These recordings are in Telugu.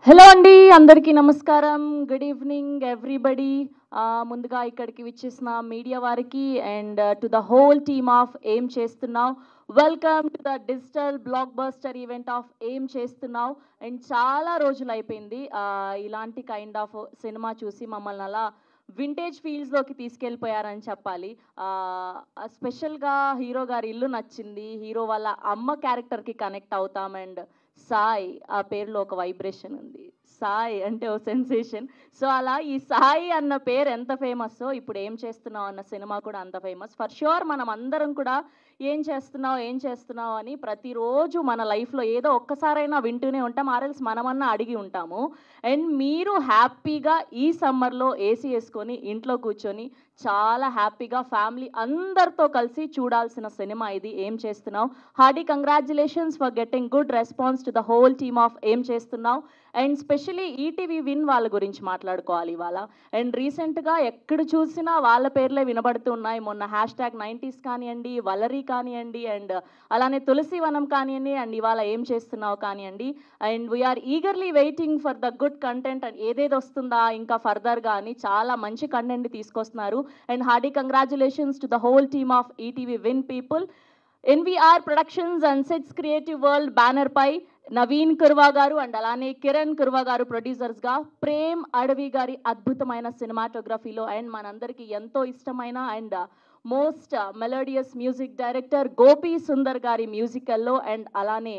హలో అండి, అందరికీ నమస్కారం. Good evening everybody. ముందుగా ఇక్కడికి విచ్చేసిన మీడియా వారికి and to the whole team of ఏం చేస్తున్నావు, welcome to the digital block buster event of ఏం చేస్తున్నావు. అండ్ చాలా రోజులు అయిపోయింది ఇలాంటి కైండ్ ఆఫ్ సినిమా చూసి మమ్మల్ని అలా వింటేజ్ ఫీల్డ్స్లోకి తీసుకెళ్ళిపోయారని చెప్పాలి. స్పెషల్గా హీరో గారి ఇల్లు నచ్చింది, హీరో వాళ్ళ అమ్మ క్యారెక్టర్కి కనెక్ట్ అవుతాం. అండ్ సాయి ఆ పేరులో ఒక వైబ్రేషన్ ఉంది. సాయి అంటే ఓ సెన్సేషన్. సో అలా ఈ సాయి అన్న పేరు ఎంత ఫేమస్సో ఇప్పుడు ఏం చేస్తున్నావు అన్న సినిమా కూడా అంత ఫేమస్. ఫర్ ష్యూర్ మనం అందరం కూడా ఏం చేస్తున్నావు ఏం చేస్తున్నావు అని ప్రతిరోజు మన లైఫ్లో ఏదో ఒక్కసారైనా వింటూనే ఉంటాం, ఆర్ఎల్స్ మనమన్నా అడిగి ఉంటాము. అండ్ మీరు హ్యాపీగా ఈ సమ్మర్లో ఏసీ వేసుకొని ఇంట్లో కూర్చొని చాలా హ్యాపీగా ఫ్యామిలీ అందరితో కలిసి చూడాల్సిన సినిమా ఇది ఏం చేస్తున్నావు. Hearty congratulations for getting good response to the whole team of ఏం చేస్తున్నావు. అండ్ స్పెషలీ ఈటీవీ విన్ వాళ్ళ గురించి మాట్లాడుకోవాలి ఇవాళ. అండ్ రీసెంట్గా ఎక్కడ చూసినా వాళ్ళ పేర్లే వినబడుతున్నాయి. మొన్న #90s కానివ్వండి, వలరీ కానివ్వండి, అండ్ అలానే తులసివనం కానివ్వండి, అండ్ ఇవాళ ఏం చేస్తున్నావు కానివ్వండి. And we are eagerly waiting for the good content and ఏదేది వస్తుందా ఇంకా ఫర్దర్గా అని చాలా మంచి కంటెంట్ తీసుకొస్తున్నారు. And hearty congratulations to the whole team of ETV Win people. NVR productions and sets creative world banner పై నవీన్ కుర్వా గారు అండ్ అలానే కిరణ్ కుర్వా గారు ప్రొడ్యూసర్స్గా ప్రేమ్ అడవి గారి అద్భుతమైన సినిమాటోగ్రఫీలో అండ్ మనందరికీ ఎంతో ఇష్టమైన and most melodious music director Gopi Sundar గారి మ్యూజికల్లో అండ్ అలానే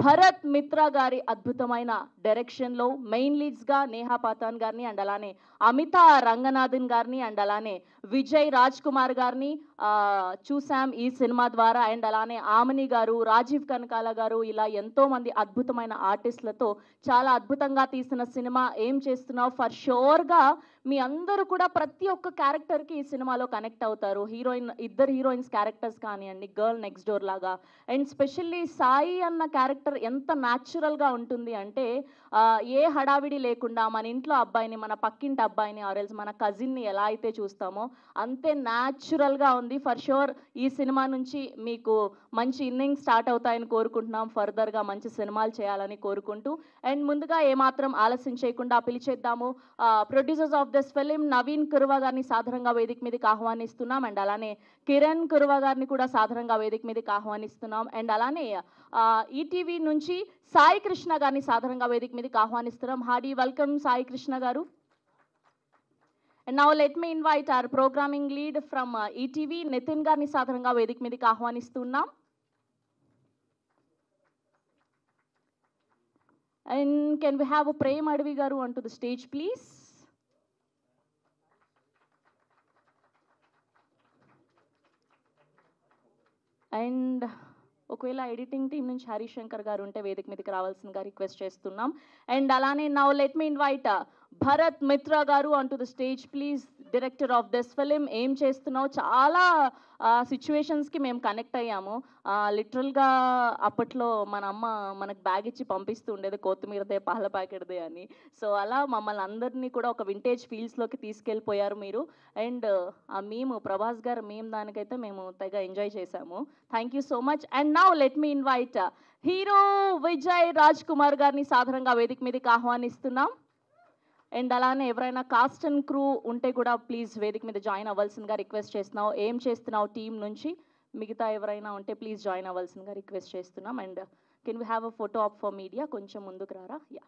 భరత్ మిత్రా గారి అద్భుతమైన డైరెక్షన్లో మెయిన్ లీడ్స్గా నేహా పాతాన్ గారిని అండ్ అలానే అమితా రంగనాథన్ గారిని అండ్ అలానే విజయ్ రాజ్ కుమార్ గారిని చూసాం ఈ సినిమా ద్వారా. అండ్ అలానే ఆమని గారు, రాజీవ్ కనకాల గారు, ఇలా ఎంతోమంది అద్భుతమైన ఆర్టిస్టులతో చాలా అద్భుతంగా తీసిన సినిమా ఏం చేస్తున్నావు. ఫర్ షూర్గా మీ అందరూ కూడా ప్రతి ఒక్క క్యారెక్టర్కి ఈ సినిమాలో కనెక్ట్ అవుతారు. ఇద్దరు హీరోయిన్స్ క్యారెక్టర్స్ కానివ్వండి, గర్ల్ నెక్స్ట్ డోర్ లాగా. అండ్ స్పెషల్లీ సాయి అన్న క్యారెక్టర్ ఎంత న్యాచురల్గా ఉంటుంది అంటే ఏ హడావిడి లేకుండా మన ఇంట్లో అబ్బాయిని, మన పక్కింటి అబ్బాయిని ఆర్ఎల్స్ మన కజిన్ని ఎలా అయితే చూస్తామో అంతే న్యాచురల్గా ఉంది. ఫర్ షూర్ ఈ సినిమా నుంచి మీకు మంచి ఇన్నింగ్స్ స్టార్ట్ అవుతాయని కోరుకుంటున్నాం. ఫర్దర్గా మంచి సినిమాలు చేయాలని కోరుకుంటూ అండ్ ముందుగా ఏమాత్రం ఆలస్యం చేయకుండా పిలిచేద్దాము producers of this film Naveen Kurva గారిని సాధారణంగా వేదిక మీదకి ఆహ్వానిస్తున్నాం. అండ్ అలానే కిరణ్ కుర్వా గారిని కూడా సాధారణంగా వేదిక మీదకి ఆహ్వానిస్తున్నాం. అండ్ అలానే ఈటీవీ నుంచి సాయి కృష్ణ గారిని సాధారణంగా వేదిక మీదకి ఆహ్వానిస్తున్నాం. హార్డీ వెల్కమ్ సాయి కృష్ణ గారు. And now let me invite our programming lead from ETV, Nitin Garni సాధారణంగా వేదిక మీదకి ఆహ్వానిస్తున్నాం. And can we have Prem Advi garu onto the stage please? And ఒకవేళ ఎడిటింగ్ టీం నుంచి హరీష్ శంకర్ గారు ఉంటే వేదిక మీదకి రావాల్సిందిగా రిక్వెస్ట్ చేస్తున్నాం. అండ్ అలానే now let me invite Bharath Mitra garu on to the stage please, director of this film ఏం చేస్తున్నావు. చాలా సిచ్యువేషన్స్కి మేము కనెక్ట్ అయ్యాము. లిటరల్గా అప్పట్లో మన అమ్మ మనకు బ్యాగ్ ఇచ్చి పంపిస్తూ ఉండేది, కొత్తిమీరదే పాల ప్యాకెట్దే అని. సో అలా మమ్మల్ని అందరినీ కూడా ఒక వింటేజ్ ఫీల్డ్స్లోకి తీసుకెళ్ళిపోయారు మీరు. అండ్ మేము ప్రభాస్ గారు దానికైతే మేము తెగ ఎంజాయ్ చేశాము. Thank you so much. And now let me invite hero Vijay Raj Kumar గారిని సాధారణంగా వేదిక మీదకి ఆహ్వానిస్తున్నాం. అండ్ అలానే ఎవరైనా కాస్ట్ అండ్ క్రూ ఉంటే కూడా ప్లీజ్ వేదిక మీద జాయిన్ అవ్వాల్సిందిగా రిక్వెస్ట్ చేస్తున్నావు. ఏం చేస్తున్నావు టీం నుంచి మిగతా ఎవరైనా ఉంటే ప్లీజ్ జాయిన్ అవ్వాల్సిందిగా రిక్వెస్ట్ చేస్తున్నాం. And can we have a photo op for media, కొంచెం ముందుకు రారా. యా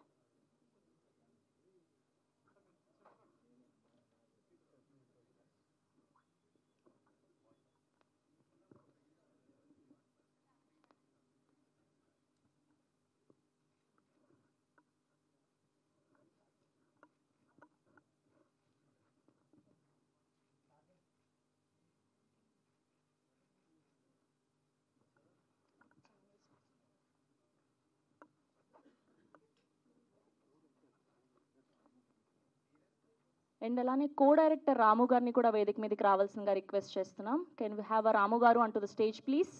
అండ్ అలానే కో డైరెక్టర్ రాము గారిని కూడా వేదిక మీదకి రావాల్సిందిగా రిక్వెస్ట్ చేస్తున్నాం. Can we have a Ramu garu on to the stage please.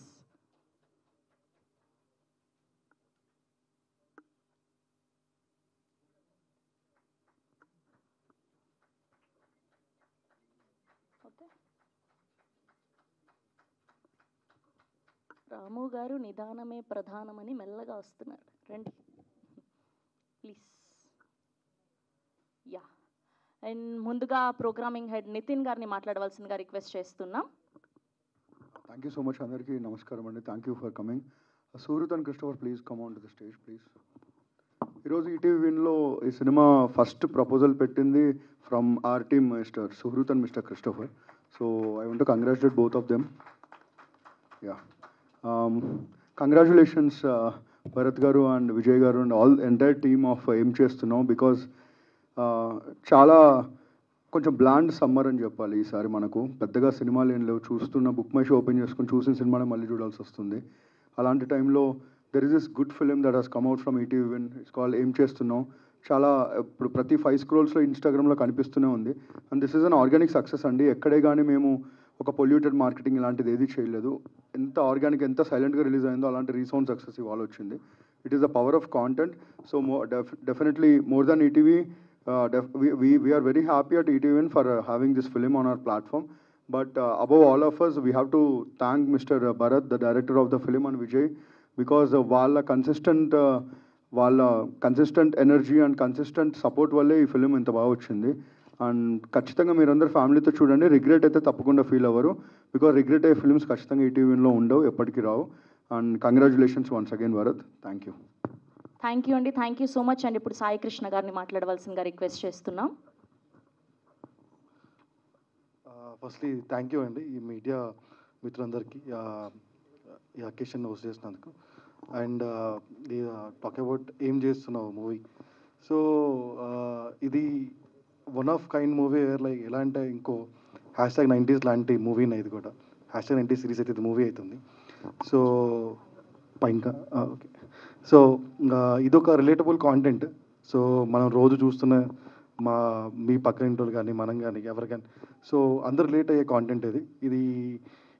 Okay, Ramu garu నిదానమే ప్రధానమని మెల్లగా వస్తున్నారు, రండి ప్లీజ్. అండ్ ముందుగా ప్రోగ్రామింగ్ హెడ్ నితిన్ గారిని మాట్లాడవలసిందిగా రిక్వెస్ట్ చేస్తున్నాం. Thank you so much, Andarki. Namaskaram and thank you for coming. Surut and Christopher, please come on to the stage, please. ఈరోజు ఈటీవీ విన్లో ఈ సినిమా ఫస్ట్ ప్రపోజల్ పెట్టింది from R team mister Suhruth and mister Christopher. So I want to congratulate both of them. Yeah, congratulations Bharath garu and Vijay garu and all entire team of ఏం చేస్తున్నాం. బికాజ్ చాలా కొంచెం బ్లాండ్ సమ్మర్ అని చెప్పాలి ఈసారి. మనకు పెద్దగా సినిమాలు ఏం లేవు, చూస్తున్న బుక్ మై షో ఓపెన్ చేసుకుని చూసిన సినిమానే మళ్ళీ చూడాల్సి వస్తుంది. అలాంటి టైంలో there is this good film that has come out from ETV win. It's called ఏం చేస్తున్నాం. చాలా ఇప్పుడు ప్రతి 5 scrolls ఇన్స్టాగ్రామ్లో కనిపిస్తూనే ఉంది. And this is an organic success అండి. ఎక్కడే కానీ మేము ఒక పొల్యూటెడ్ మార్కెటింగ్ ఇలాంటిది ఏది చేయలేదు. ఎంత ఆర్గానిక్, ఎంత సైలెంట్గా రిలీజ్ అయిందో అలాంటి రీసౌండ్ సక్సెస్ ఇవాళ వచ్చింది. It is the power of content. So definitely more than ETV, we are very happy at ETVN for having this film on our platform. But above all of us, we have to thank Mr. Bharat, the director of the film, and Vijay, because వాళ్ళ consistent energy and consistent support వల్లే ఈ ఫిలిం ఇంత బాగా వచ్చింది. అండ్ ఖచ్చితంగా మీరందరూ ఫ్యామిలీతో చూడండి. రిగ్రెట్ అయితే తప్పకుండా ఫీల్ అవ్వరు. బికాజ్ రిగ్రెట్ అయ్యే ఫిల్మ్స్ ఖచ్చితంగా ఈటీవీలో ఉండవు, ఎప్పటికీ రావు. And congratulations once again Bharath. Thank you. Thank you అండి, థ్యాంక్ యూ సో మచ్ అండి. ఇప్పుడు సాయి కృష్ణ గారిని మాట్లాడవలసిందిగా రిక్వెస్ట్ చేస్తున్నాం. ఫస్ట్లీ థ్యాంక్ యూ అండి ఈ మీడియా మిత్రులందరికీ ఈ అకేషన్ హోస్ట్ చేసినందుకు. అండ్ టాక్ అబౌట్ ఏం చేస్తున్నావు మూవీ. సో ఇది one of kind movie, like ఎలా అంటే ఇంకో #90s లాంటి మూవీనే ఇది కూడా. #90 సిరీస్ అయితే ఇది మూవీ అవుతుంది. సో ఇంకా ఓకే. సో ఇదొక రిలేటబుల్ కాంటెంట్. సో మనం రోజు చూస్తున్న మీ పక్కన ఇంట్లో కానీ మనం కానీ ఎవరు కానీ, సో అందరు రిలేట్ అయ్యే కాంటెంట్ ఇది.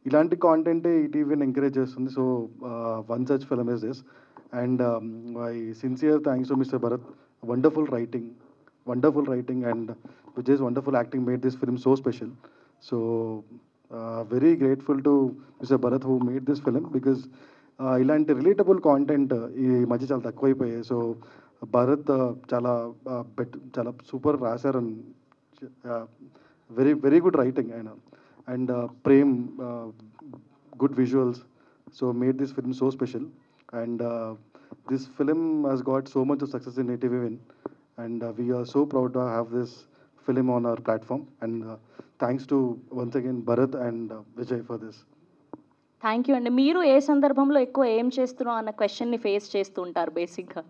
ఇలాంటి కాంటెంటే ఈటీవీని ఎంకరేజ్ చేస్తుంది. So one such film is this. And my sincere thanks to mister Bharath. Wonderful writing and Vijay's wonderful acting made this film so special. So very grateful to mister Bharath who made this film. Because ఇలాంటి రిలేటబుల్ కాంటెంట్ ఈ మధ్య చాలా తక్కువైపోయాయి. సో భరత్ చాలా సూపర్ రాశారు. వెరీ గుడ్ రైటింగ్ ఆయన. And Prem good visuals. So made this film so special. And this film has got so much of success in ETV Win. And we are so proud to have this film on our platform. And thanks to once again Bharat and Vijay for this. Thank you అండి. మీరు ఏ సందర్భంలో ఎక్కువ ఏం చేస్తున్నాం అన్న క్వశ్చన్ని ఫేస్ చేస్తూ ఉంటారు బేసిక్గా?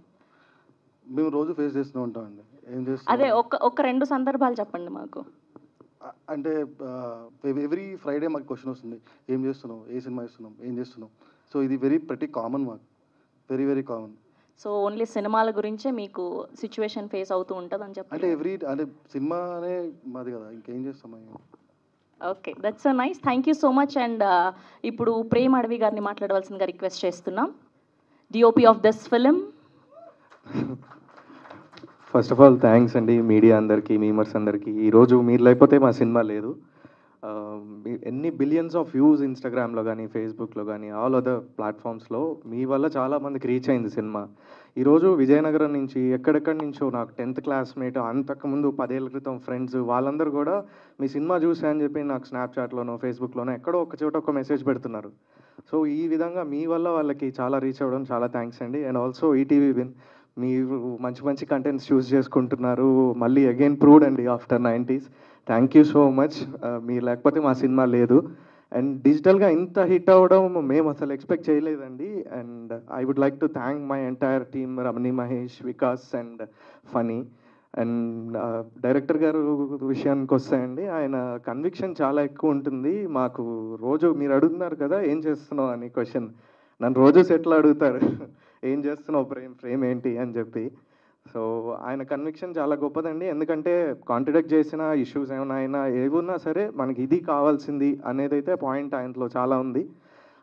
మేము రోజు ఫేస్ చేస్తూ ఉంటామండి. ఏం చేస్తాం అదే ఒక 2 సందర్భాలు చెప్పండి మాకు. అంటే ఎవ్రీ ఫ్రైడే మాకు క్వశ్చన్ వస్తుంది, ఏం చేస్తున్నావు, ఏ సినిమా ఇస్తున్నాం, ఏం చేస్తున్నాం. సో ఇది ప్రతి కామన్ మాకు, వెరీ కామన్. సో ఓన్లీ సినిమాల గురించే మీకు సిచ్యువేషన్ ఫేస్ అవుతూ ఉంటుంది అని చెప్పి. అంటే సినిమానే మాది కదా, ఇంకేం చేస్తాం. Okay, that's so nice. Thank you so much. And ఇప్పుడు ప్రేమ్ అడవి గారిని మాట్లాడవలసిందిగా రిక్వెస్ట్ చేస్తున్నాం, DOP of this film. First of all thanks అండి మీడియా అందరికీ, మీమర్స్ అందరికీ. ఈరోజు మీరు లేకపోతే మా సినిమా లేదు. ఎన్ని బిలియన్స్ ఆఫ్ వ్యూస్ ఇన్స్టాగ్రామ్లో కానీ ఫేస్బుక్లో కానీ ఆల్ అదర్ ప్లాట్ఫామ్స్లో మీ వల్ల చాలామందికి రీచ్ అయింది సినిమా. ఈరోజు విజయనగరం నుంచి ఎక్కడెక్కడి నుంచో నాకు 10th క్లాస్మేట్, అంతకుముందు 10 ఏళ్ళ క్రితం ఫ్రెండ్స్, వాళ్ళందరూ కూడా మీ సినిమా చూసా అని చెప్పి నాకు స్నాప్చాట్లోనో ఫేస్బుక్లోనో ఎక్కడో ఒక చోట ఒక మెసేజ్ పెడుతున్నారు. సో ఈ విధంగా మీ వల్ల వాళ్ళకి చాలా రీచ్ అవ్వడం చాలా థ్యాంక్స్ అండి. అండ్ ఆల్సో ఈటీవీ విన్, మీరు మంచి కంటెంట్స్ చూస్ చేసుకుంటున్నారు. మళ్ళీ అగైన్ ప్రూవ్డ్ అండి after 90s. Thank you so much. మీరు లేకపోతే మా సినిమా లేదు. అండ్ డిజిటల్గా ఇంత హిట్ అవ్వడం మేము అసలు ఎక్స్పెక్ట్ చేయలేదండి. And I would like to thank my entire team, Ramani, Mahesh, Vikas and Phani. And director garu విషయానికి వస్తాయండి, ఆయన కన్విక్షన్ చాలా ఎక్కువ ఉంటుంది. మాకు రోజు మీరు అడుగుతున్నారు కదా ఏం చేస్తున్నావు అని క్వశ్చన్, నన్ను రోజు సెటిల్ అడుగుతారు ఏం చేస్తున్నావు ఫ్రేమ్ ఏంటి అని చెప్పి. సో ఆయన కన్విక్షన్ చాలా గొప్పదండి. ఎందుకంటే కాంట్రడిక్ట్ చేసిన ఇష్యూస్ ఏమైనా ఏమున్నా సరే మనకి ఇది కావాల్సింది అనేదైతే పాయింట్ ఆయనలో చాలా ఉంది.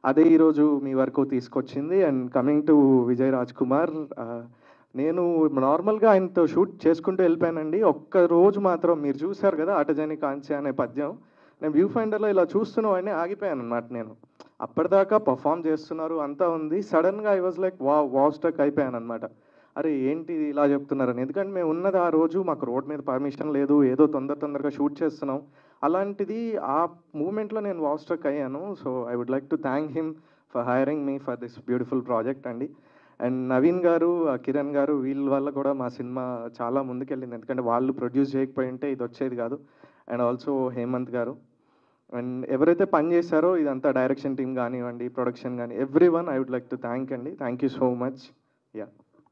అదే ఈరోజు మీ వరకు తీసుకొచ్చింది. And coming to Vijay Raj Kumar, నేను నార్మల్గా ఆయనతో షూట్ చేసుకుంటూ వెళ్ళిపోయానండి. ఒక్క రోజు మాత్రం మీరు చూశారు కదా అటజని కాంచి అనే పద్యం, నేను వ్యూ ఫైండర్లో ఇలా చూస్తున్నామని ఆగిపోయాను అనమాట. నేను అప్పటిదాకా పర్ఫామ్ చేస్తున్నారు అంతా ఉంది, సడన్గా I was like wow stuck అయిపోయాను అనమాట. అరే ఏంటి ఇలా చెప్తున్నారని. ఎందుకంటే మేము ఉన్నది ఆ రోజు మాకు రోడ్ మీద పర్మిషన్ లేదు, ఏదో తొందరగా షూట్ చేస్తున్నాం. అలాంటిది ఆ మూమెంట్లో నేను వావ్ స్ట్రక్ అయ్యాను. So I would like to thank him for hiring me for this beautiful project అండి. అండ్ నవీన్ గారు, కిరణ్ గారు, వీళ్ళ వల్ల కూడా మా సినిమా చాలా ముందుకెళ్ళింది. ఎందుకంటే వాళ్ళు ప్రొడ్యూస్ చేయకపోయి ఉంటే ఇది వచ్చేది కాదు. అండ్ ఆల్సో హేమంత్ గారు అండ్ ఎవరైతే పని చేశారో ఇదంతా డైరెక్షన్ టీమ్ కానివ్వండి, ప్రొడక్షన్ కానీ, everyone I would like to thank అండి. Thank you so much. Yeah,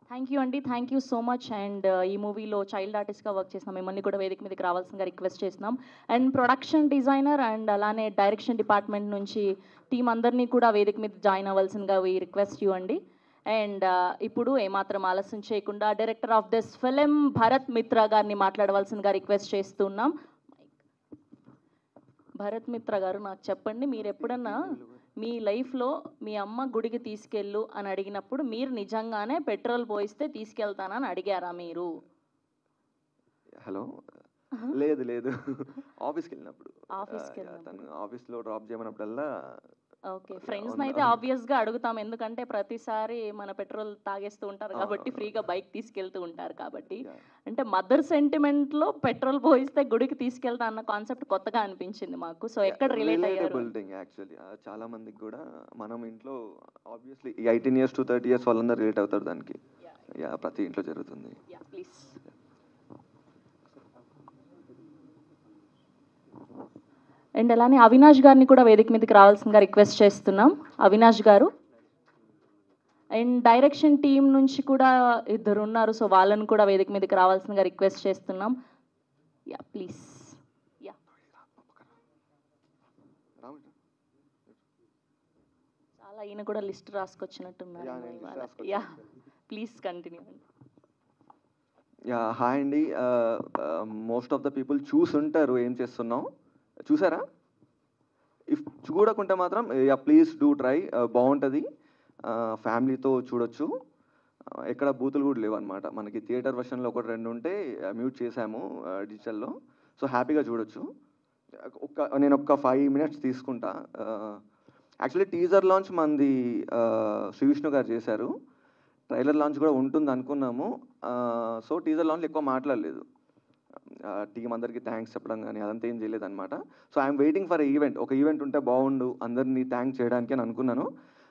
thank you అండి, thank you so much. And ఈ మూవీలో చైల్డ్ ఆర్టిస్ట్గా వర్క్ చేసిన మిమ్మల్ని కూడా వేదిక మీదకి రావాల్సిందిగా రిక్వెస్ట్ చేస్తున్నాం. అండ్ ప్రొడక్షన్ డిజైనర్ అండ్ అలానే డైరెక్షన్ డిపార్ట్మెంట్ నుంచి టీం అందరినీ కూడా వేదిక మీద జాయిన్ అవ్వాల్సిందిగా వీ రిక్వెస్ట్ యూ అండి. అండ్ ఇప్పుడు ఏమాత్రం ఆలస్యం చేయకుండా director of this film Bharat Mitra గారిని మాట్లాడవలసిందిగా రిక్వెస్ట్ చేస్తున్నాం. భరత్ మిత్రా గారు, నాకు చెప్పండి, మీరు ఎప్పుడన్నా మీ లైఫ్లో మీ అమ్మ గుడికి తీసుకెళ్ళు అని అడిగినప్పుడు మీరు నిజంగానే పెట్రోల్ పోయిస్తే తీసుకెళ్తానని అడిగారా మీరు? హలో, లేదు లేదు, ఆఫీస్కి వెళ్ళినప్పుడు ఆఫీస్కి ఆఫీస్లో డ్రాప్ చేయమన్నప్పుడల్లా. ఓకే, ఫ్రెండ్స్ని అయితే ఆబ్వియస్గా అడుగుతాం, ఎందుకంటే ప్రతిసారి మన పెట్రోల్ తాగేస్తూ ఉంటారు కాబట్టి, ఫ్రీగా బైక్ తీసుకెళ్తూ ఉంటారు కాబట్టి. అంటే మదర్ సెంటిమెంట్లో పెట్రోల్ పోయిస్తే గుడికి తీసుకెళ్తా అన్న కాన్సెప్ట్ కొత్తగా అనిపించింది మాకు. సో ఎక్కడ రిలేట్ అయ్యారు? యాక్చువల్లీ చాలా మందికి కూడా మనం ఇంట్లో ఆబ్వియస్లీ 18 years to 30 years వాళ్ళందరూ రిలేట్ అవుతారు దానికి. ప్రతి ఇంట్లో జరుగుతుంది. ప్లీజ్. అండ్ అలానే అవినాష్ గారిని కూడా వేదిక మీదకి రావాల్సిందిగా రిక్వెస్ట్ చేస్తున్నాం. అవినాష్ గారు. అండ్ డైరెక్షన్ టీం నుంచి కూడా ఇద్దరు ఉన్నారు, సో వాళ్ళని కూడా వేదిక మీదకి రావాల్సిందిగా రిక్వెస్ట్ చేస్తున్నాం. Yeah please. యా, చాలా ఈయన కూడా లిస్ట్ రాసుకొచ్చినట్టున్నారు. Yeah please continue. హాయ్ అండి. మోస్ట్ ఆఫ్ ద పీపుల్ చూసుంటారు ఏం చేస్తున్నాం. చూసారా? ఇఫ్ చూడకుంటే మాత్రం ప్లీజ్ డూ ట్రై, బాగుంటుంది. ఫ్యామిలీతో చూడొచ్చు. ఎక్కడ బూతులు కూడా లేవు అనమాట. మనకి థియేటర్ వర్షన్లో 1-2 ఉంటే మ్యూట్ చేసాము డిజిటల్లో. సో హ్యాపీగా చూడొచ్చు. నేను ఒక 5 minutes తీసుకుంటా. యాక్చువల్లీ టీజర్ లాంచ్ మంది శ్రీ విష్ణు గారు చేశారు. ట్రైలర్ లాంచ్ కూడా ఉంటుంది అనుకున్నాము. సో టీజర్ లాంచ్ ఎక్కువ మాట్లాడలేదు. టీం అందరికీ థ్యాంక్స్ చెప్పడం కానీ అదంతా ఏం చేయలేదు అనమాట. So I'm waiting for event. ఒక ఈవెంట్ ఉంటే బాగుండు అందరినీ థ్యాంక్స్ చేయడానికి అని అనుకున్నాను.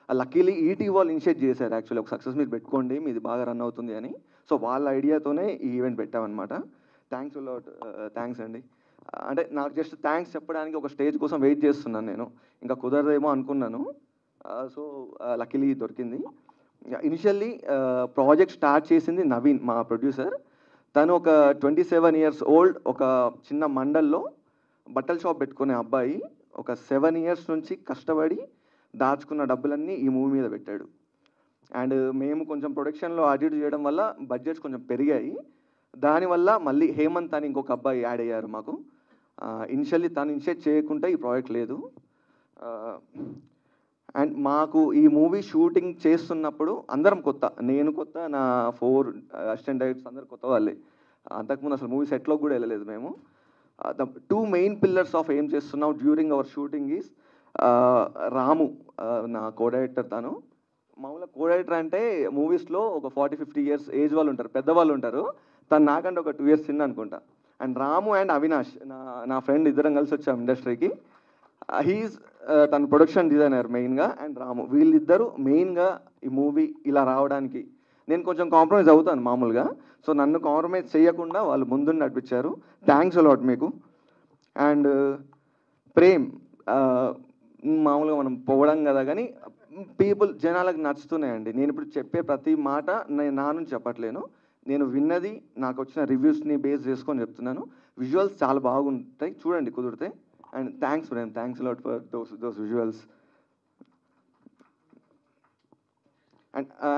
లక్కీలీ ఈటీ వాళ్ళు ఇనిషియేట్ చేశారు. యాక్చువల్లీ ఒక సక్సెస్ మీరు పెట్టుకోండి, మీది బాగా రన్ అవుతుంది అని. సో వాళ్ళ ఐడియాతోనే ఈ ఈవెంట్ పెట్టామన్నమాట. థ్యాంక్స్ అండి. అంటే నాకు జస్ట్ థ్యాంక్స్ చెప్పడానికి ఒక స్టేజ్ కోసం వెయిట్ చేస్తున్నాను నేను. ఇంకా కుదరదేమో అనుకున్నాను. సో లక్కీలీ దొరికింది. ఇనిషియల్లీ ప్రాజెక్ట్ స్టార్ట్ చేసింది నవీన్, మా ప్రొడ్యూసర్. తను ఒక 27 years old, ఒక చిన్న మండల్లో బట్టల షాప్ పెట్టుకునే అబ్బాయి. ఒక 7 years నుంచి కష్టపడి దాచుకున్న డబ్బులన్నీ ఈ మూవీ మీద పెట్టాడు. అండ్ మేము కొంచెం ప్రొడక్షన్లో అటు ఇటు చేయడం వల్ల బడ్జెట్స్ కొంచెం పెరిగాయి. దానివల్ల మళ్ళీ హేమంత్ అని ఇంకొక అబ్బాయి యాడ్ అయ్యారు మాకు. ఇనిషియల్లీ తను ఇనిషియేట్ చేయకుంటే ఈ ప్రాజెక్ట్ లేదు. అండ్ మాకు ఈ మూవీ షూటింగ్ చేస్తున్నప్పుడు అందరం కొత్త. నేను కొత్త, నా 4 అసిస్టెంట్ డైరెక్టర్స్ అందరు కొత్త వాళ్ళే. అంతకుముందు అసలు మూవీ సెట్లోకి కూడా వెళ్ళలేదు మేము. ద 2 main pillars ఆఫ్ ఏం చేస్తున్నాం డ్యూరింగ్ అవర్ షూటింగ్ ఈజ్ రాము, నా కో డైరెక్టర్. తను మామూలుగా కో డైరెక్టర్ అంటే మూవీస్లో ఒక 40-50 years ఏజ్ వాళ్ళు ఉంటారు, పెద్దవాళ్ళు ఉంటారు. తను నాకంటే ఒక 2 years చిన్న అనుకుంటా. అండ్ రాము అండ్ అవినాష్ నా ఫ్రెండ్, ఇద్దరం కలిసి వచ్చాం ఇండస్ట్రీకి. హీఈస్ తన ప్రొడక్షన్ డిజైనర్ మెయిన్గా. అండ్ రాము, వీళ్ళిద్దరూ మెయిన్గా ఈ మూవీ ఇలా రావడానికి. నేను కొంచెం కాంప్రమైజ్ అవుతాను మామూలుగా. సో నన్ను కాంప్రమైజ్ చేయకుండా వాళ్ళు ముందుండి నడిపించారు. థ్యాంక్స్ అలాట్ మీకు. అండ్ ప్రేమ్, మామూలుగా మనం పోవడం కదా, కానీ పీపుల్ జనాలకు నచ్చుతున్నాయండి. నేను ఇప్పుడు చెప్పే ప్రతి మాట నా నుంచి చెప్పట్లేను, నేను విన్నది, నాకు వచ్చిన రివ్యూస్ని బేస్ చేసుకొని చెప్తున్నాను. విజువల్స్ చాలా బాగుంటాయి, చూడండి కుదిరితే. And thanks Prem, thanks a lot for those visuals.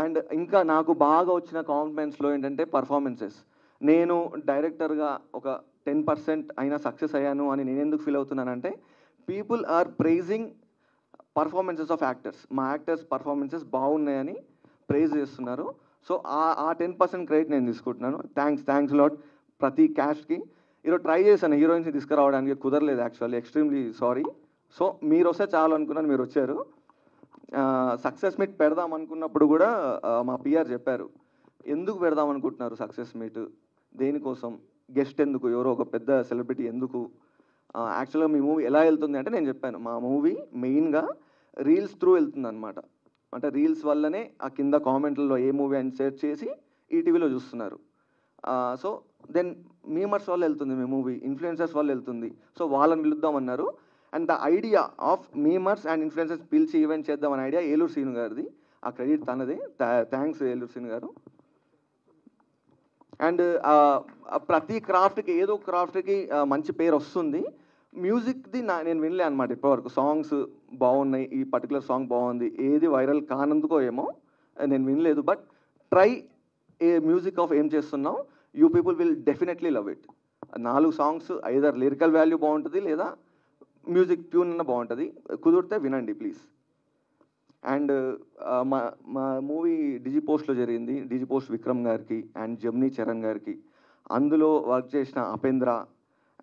And ఇంకా నాకు బాగా వచ్చిన కాంప్లిమెంట్స్లో ఏంటంటే పర్ఫార్మెన్సెస్. నేను డైరెక్టర్గా ఒక 10% అయినా సక్సెస్ అయ్యాను అని నేను ఎందుకు ఫీల్ అవుతున్నానంటే, people are praising performances of actors. మా యాక్టర్స్ పర్ఫార్మెన్సెస్ బాగున్నాయని ప్రైజ్ చేస్తున్నారు. సో ఆ 10% క్రెడిట్ నేను తీసుకుంటున్నాను. థ్యాంక్స్ లాట్ ప్రతి క్యాస్ట్కి. ఈరోజు ట్రై చేశాను హీరోయిన్స్ని తీసుకురావడానికి, కుదరలేదు యాక్చువల్లీ, ఎక్స్ట్రీమ్లీ సారీ. సో మీరు వస్తే చాలు అనుకున్నాను, మీరు వచ్చారు. సక్సెస్ మీట్ పెడదాం అనుకున్నప్పుడు కూడా మా పిఆర్ చెప్పారు, ఎందుకు పెడదాం అనుకుంటున్నారు సక్సెస్ మీట్, దేనికోసం, గెస్ట్ ఎందుకు, ఎవరో ఒక పెద్ద సెలబ్రిటీ ఎందుకు, యాక్చువల్గా మీ మూవీ ఎలా వెళ్తుంది అంటే నేను చెప్పాను, మా మూవీ మెయిన్గా రీల్స్ త్రూ వెళ్తుంది అనమాట. అంటే రీల్స్ వల్లనే ఆ కింద కామెంట్లలో ఏ మూవీ అని సెర్చ్ చేసి ఈటీవీలో చూస్తున్నారు. సో దెన్ మీమర్స్ వల్ల వెళ్తుంది మీ మూవీ, ఇన్ఫ్లుయెన్సర్స్ వల్ల వెళ్తుంది. సో వాళ్ళని పిలుద్దామన్నారు. And the idea of memers and influencers పిలిచి ఈవెంట్ చేద్దామని ఐడియా ఏలూరు సీను గారిది. ఆ క్రెడిట్ తనదే. థ్యాంక్స్ ఏలూరు సీను గారు. అండ్ ప్రతి క్రాఫ్ట్కి ఏదో క్రాఫ్ట్కి మంచి పేరు వస్తుంది. మ్యూజిక్ది నేను వినలే అనమాట ఇప్పటివరకు. సాంగ్స్ బాగున్నాయి, ఈ పర్టికులర్ సాంగ్ బాగుంది, ఏది వైరల్ కానందుకో ఏమో నేను వినలేదు. But try A music of ఏం చేస్తున్నాం, you people will definitely love it. 4 songs either lyrical value బాగుంటుంది లేదా మ్యూజిక్ ట్యూన్ అన్న బాగుంటుంది. కుదిరితే వినండి ప్లీజ్. అండ్ మా మూవీ డిజిపోస్ట్లో జరిగింది. డిజిపోస్ట్ విక్రమ్ గారికి అండ్ జమ్నీ చరణ్ గారికి, అందులో వర్క్ చేసిన అపేంద్ర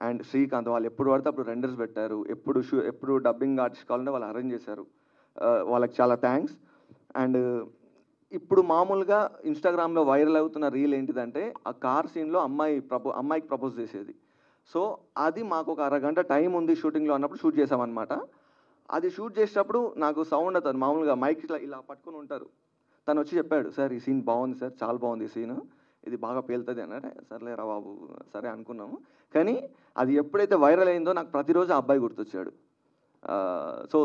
అండ్ శ్రీకాంత్, వాళ్ళు ఎప్పుడు పడితే అప్పుడు రెండర్స్ పెట్టారు. ఎప్పుడు డబ్బింగ్ ఆర్టిస్ట్ కావాలంటే వాళ్ళు అరేంజ్ చేశారు. వాళ్ళకి చాలా థ్యాంక్స్. అండ్ ఇప్పుడు మామూలుగా ఇన్స్టాగ్రామ్లో వైరల్ అవుతున్న రీల్ ఏంటిదంటే, ఆ కార్ సీన్లో అమ్మాయికి ప్రపోజ్ చేసేది. సో అది మాకు ఒక అరగంట టైం ఉంది షూటింగ్లో అన్నప్పుడు షూట్ చేసామన్నమాట. అది షూట్ చేసేటప్పుడు నాకు సౌండ్ అవుతుంది, మామూలుగా మైక్ ఇలా పట్టుకుని ఉంటారు. తను వచ్చి చెప్పాడు, సార్ ఈ సీన్ బాగుంది సార్, చాలా బాగుంది ఈ సీన్, ఇది బాగా పేలుతుంది అన్నాడు. సర్లేరా బాబు, సరే అనుకున్నాము. కానీ అది ఎప్పుడైతే వైరల్ అయిందో నాకు ప్రతిరోజు ఆ అబ్బాయి గుర్తొచ్చాడు. సో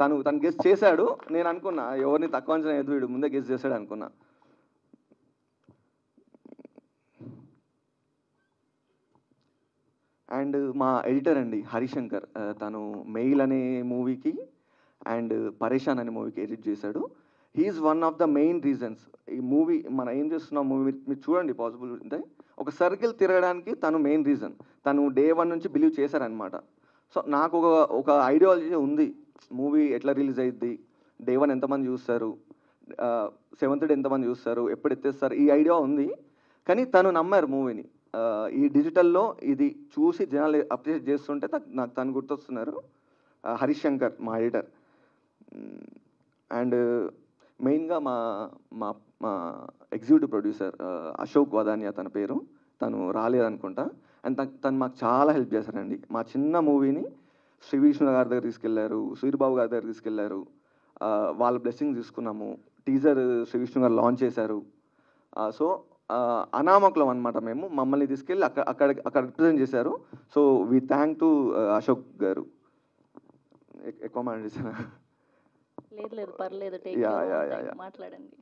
తను గెస్ట్ చేశాడు. నేను అనుకున్నా ఎవరిని తక్కువ అంచనా ఎదురు, వీడు ముందే గెస్ట్ చేశాడు అనుకున్నా. అండ్ మా ఎడిటర్ అండి హరిశంకర్, తను మెయిల్ అనే మూవీకి అండ్ పరేషాన్ అనే మూవీకి ఎడిట్ చేశాడు. He's one of the main reasons. ఈ మూవీ మనం ఏం చేస్తున్నాం మూవీ మీరు చూడండి, పాసిబుల్ ఉంటే ఒక సర్కిల్ తిరగడానికి తను మెయిన్ రీజన్. తను డే 1 నుంచి బిలీవ్ చేశారనమాట. సో నాకు ఒక ఐడియాలజీ ఉంది, మూవీ ఎట్లా రిలీజ్ అయ్యిద్ది, డే 1 ఎంతమంది చూస్తారు, 7th డే ఎంతమంది చూస్తారు, ఎప్పుడు ఎత్తేస్తారు, ఈ ఐడియా ఉంది. కానీ తను నమ్మారు మూవీని. ఈ డిజిటల్లో ఇది చూసి జనాలు అప్రిషియేట్ చేస్తుంటే నాకు తను గుర్తొస్తున్నారు, హరీష్ శంకర్ మా ఎడిటర్. అండ్ మెయిన్గా మా మా మా ఎగ్జిక్యూటివ్ ప్రొడ్యూసర్ అశోక్ వదానియా తన పేరు, తను రాలేదనుకుంటా. అండ్ తను మాకు చాలా హెల్ప్ చేశారండి. మా చిన్న మూవీని శ్రీ విష్ణు గారి దగ్గర తీసుకెళ్లారు, సూర్యబాబు గారి దగ్గర తీసుకెళ్లారు. వాళ్ళ బ్లెస్సింగ్ తీసుకున్నాము. టీజర్ శ్రీ విష్ణు గారు లాంచ్ చేశారు. సో అనామకులం అనమాట మేము. మమ్మల్ని తీసుకెళ్ళి అక్కడ రిప్రజెంట్ చేశారు. So we thank to Ashok garu. ఎక్కువ మాట్లాడేసాను. లేదు పర్లేదు, మాట్లాడండి.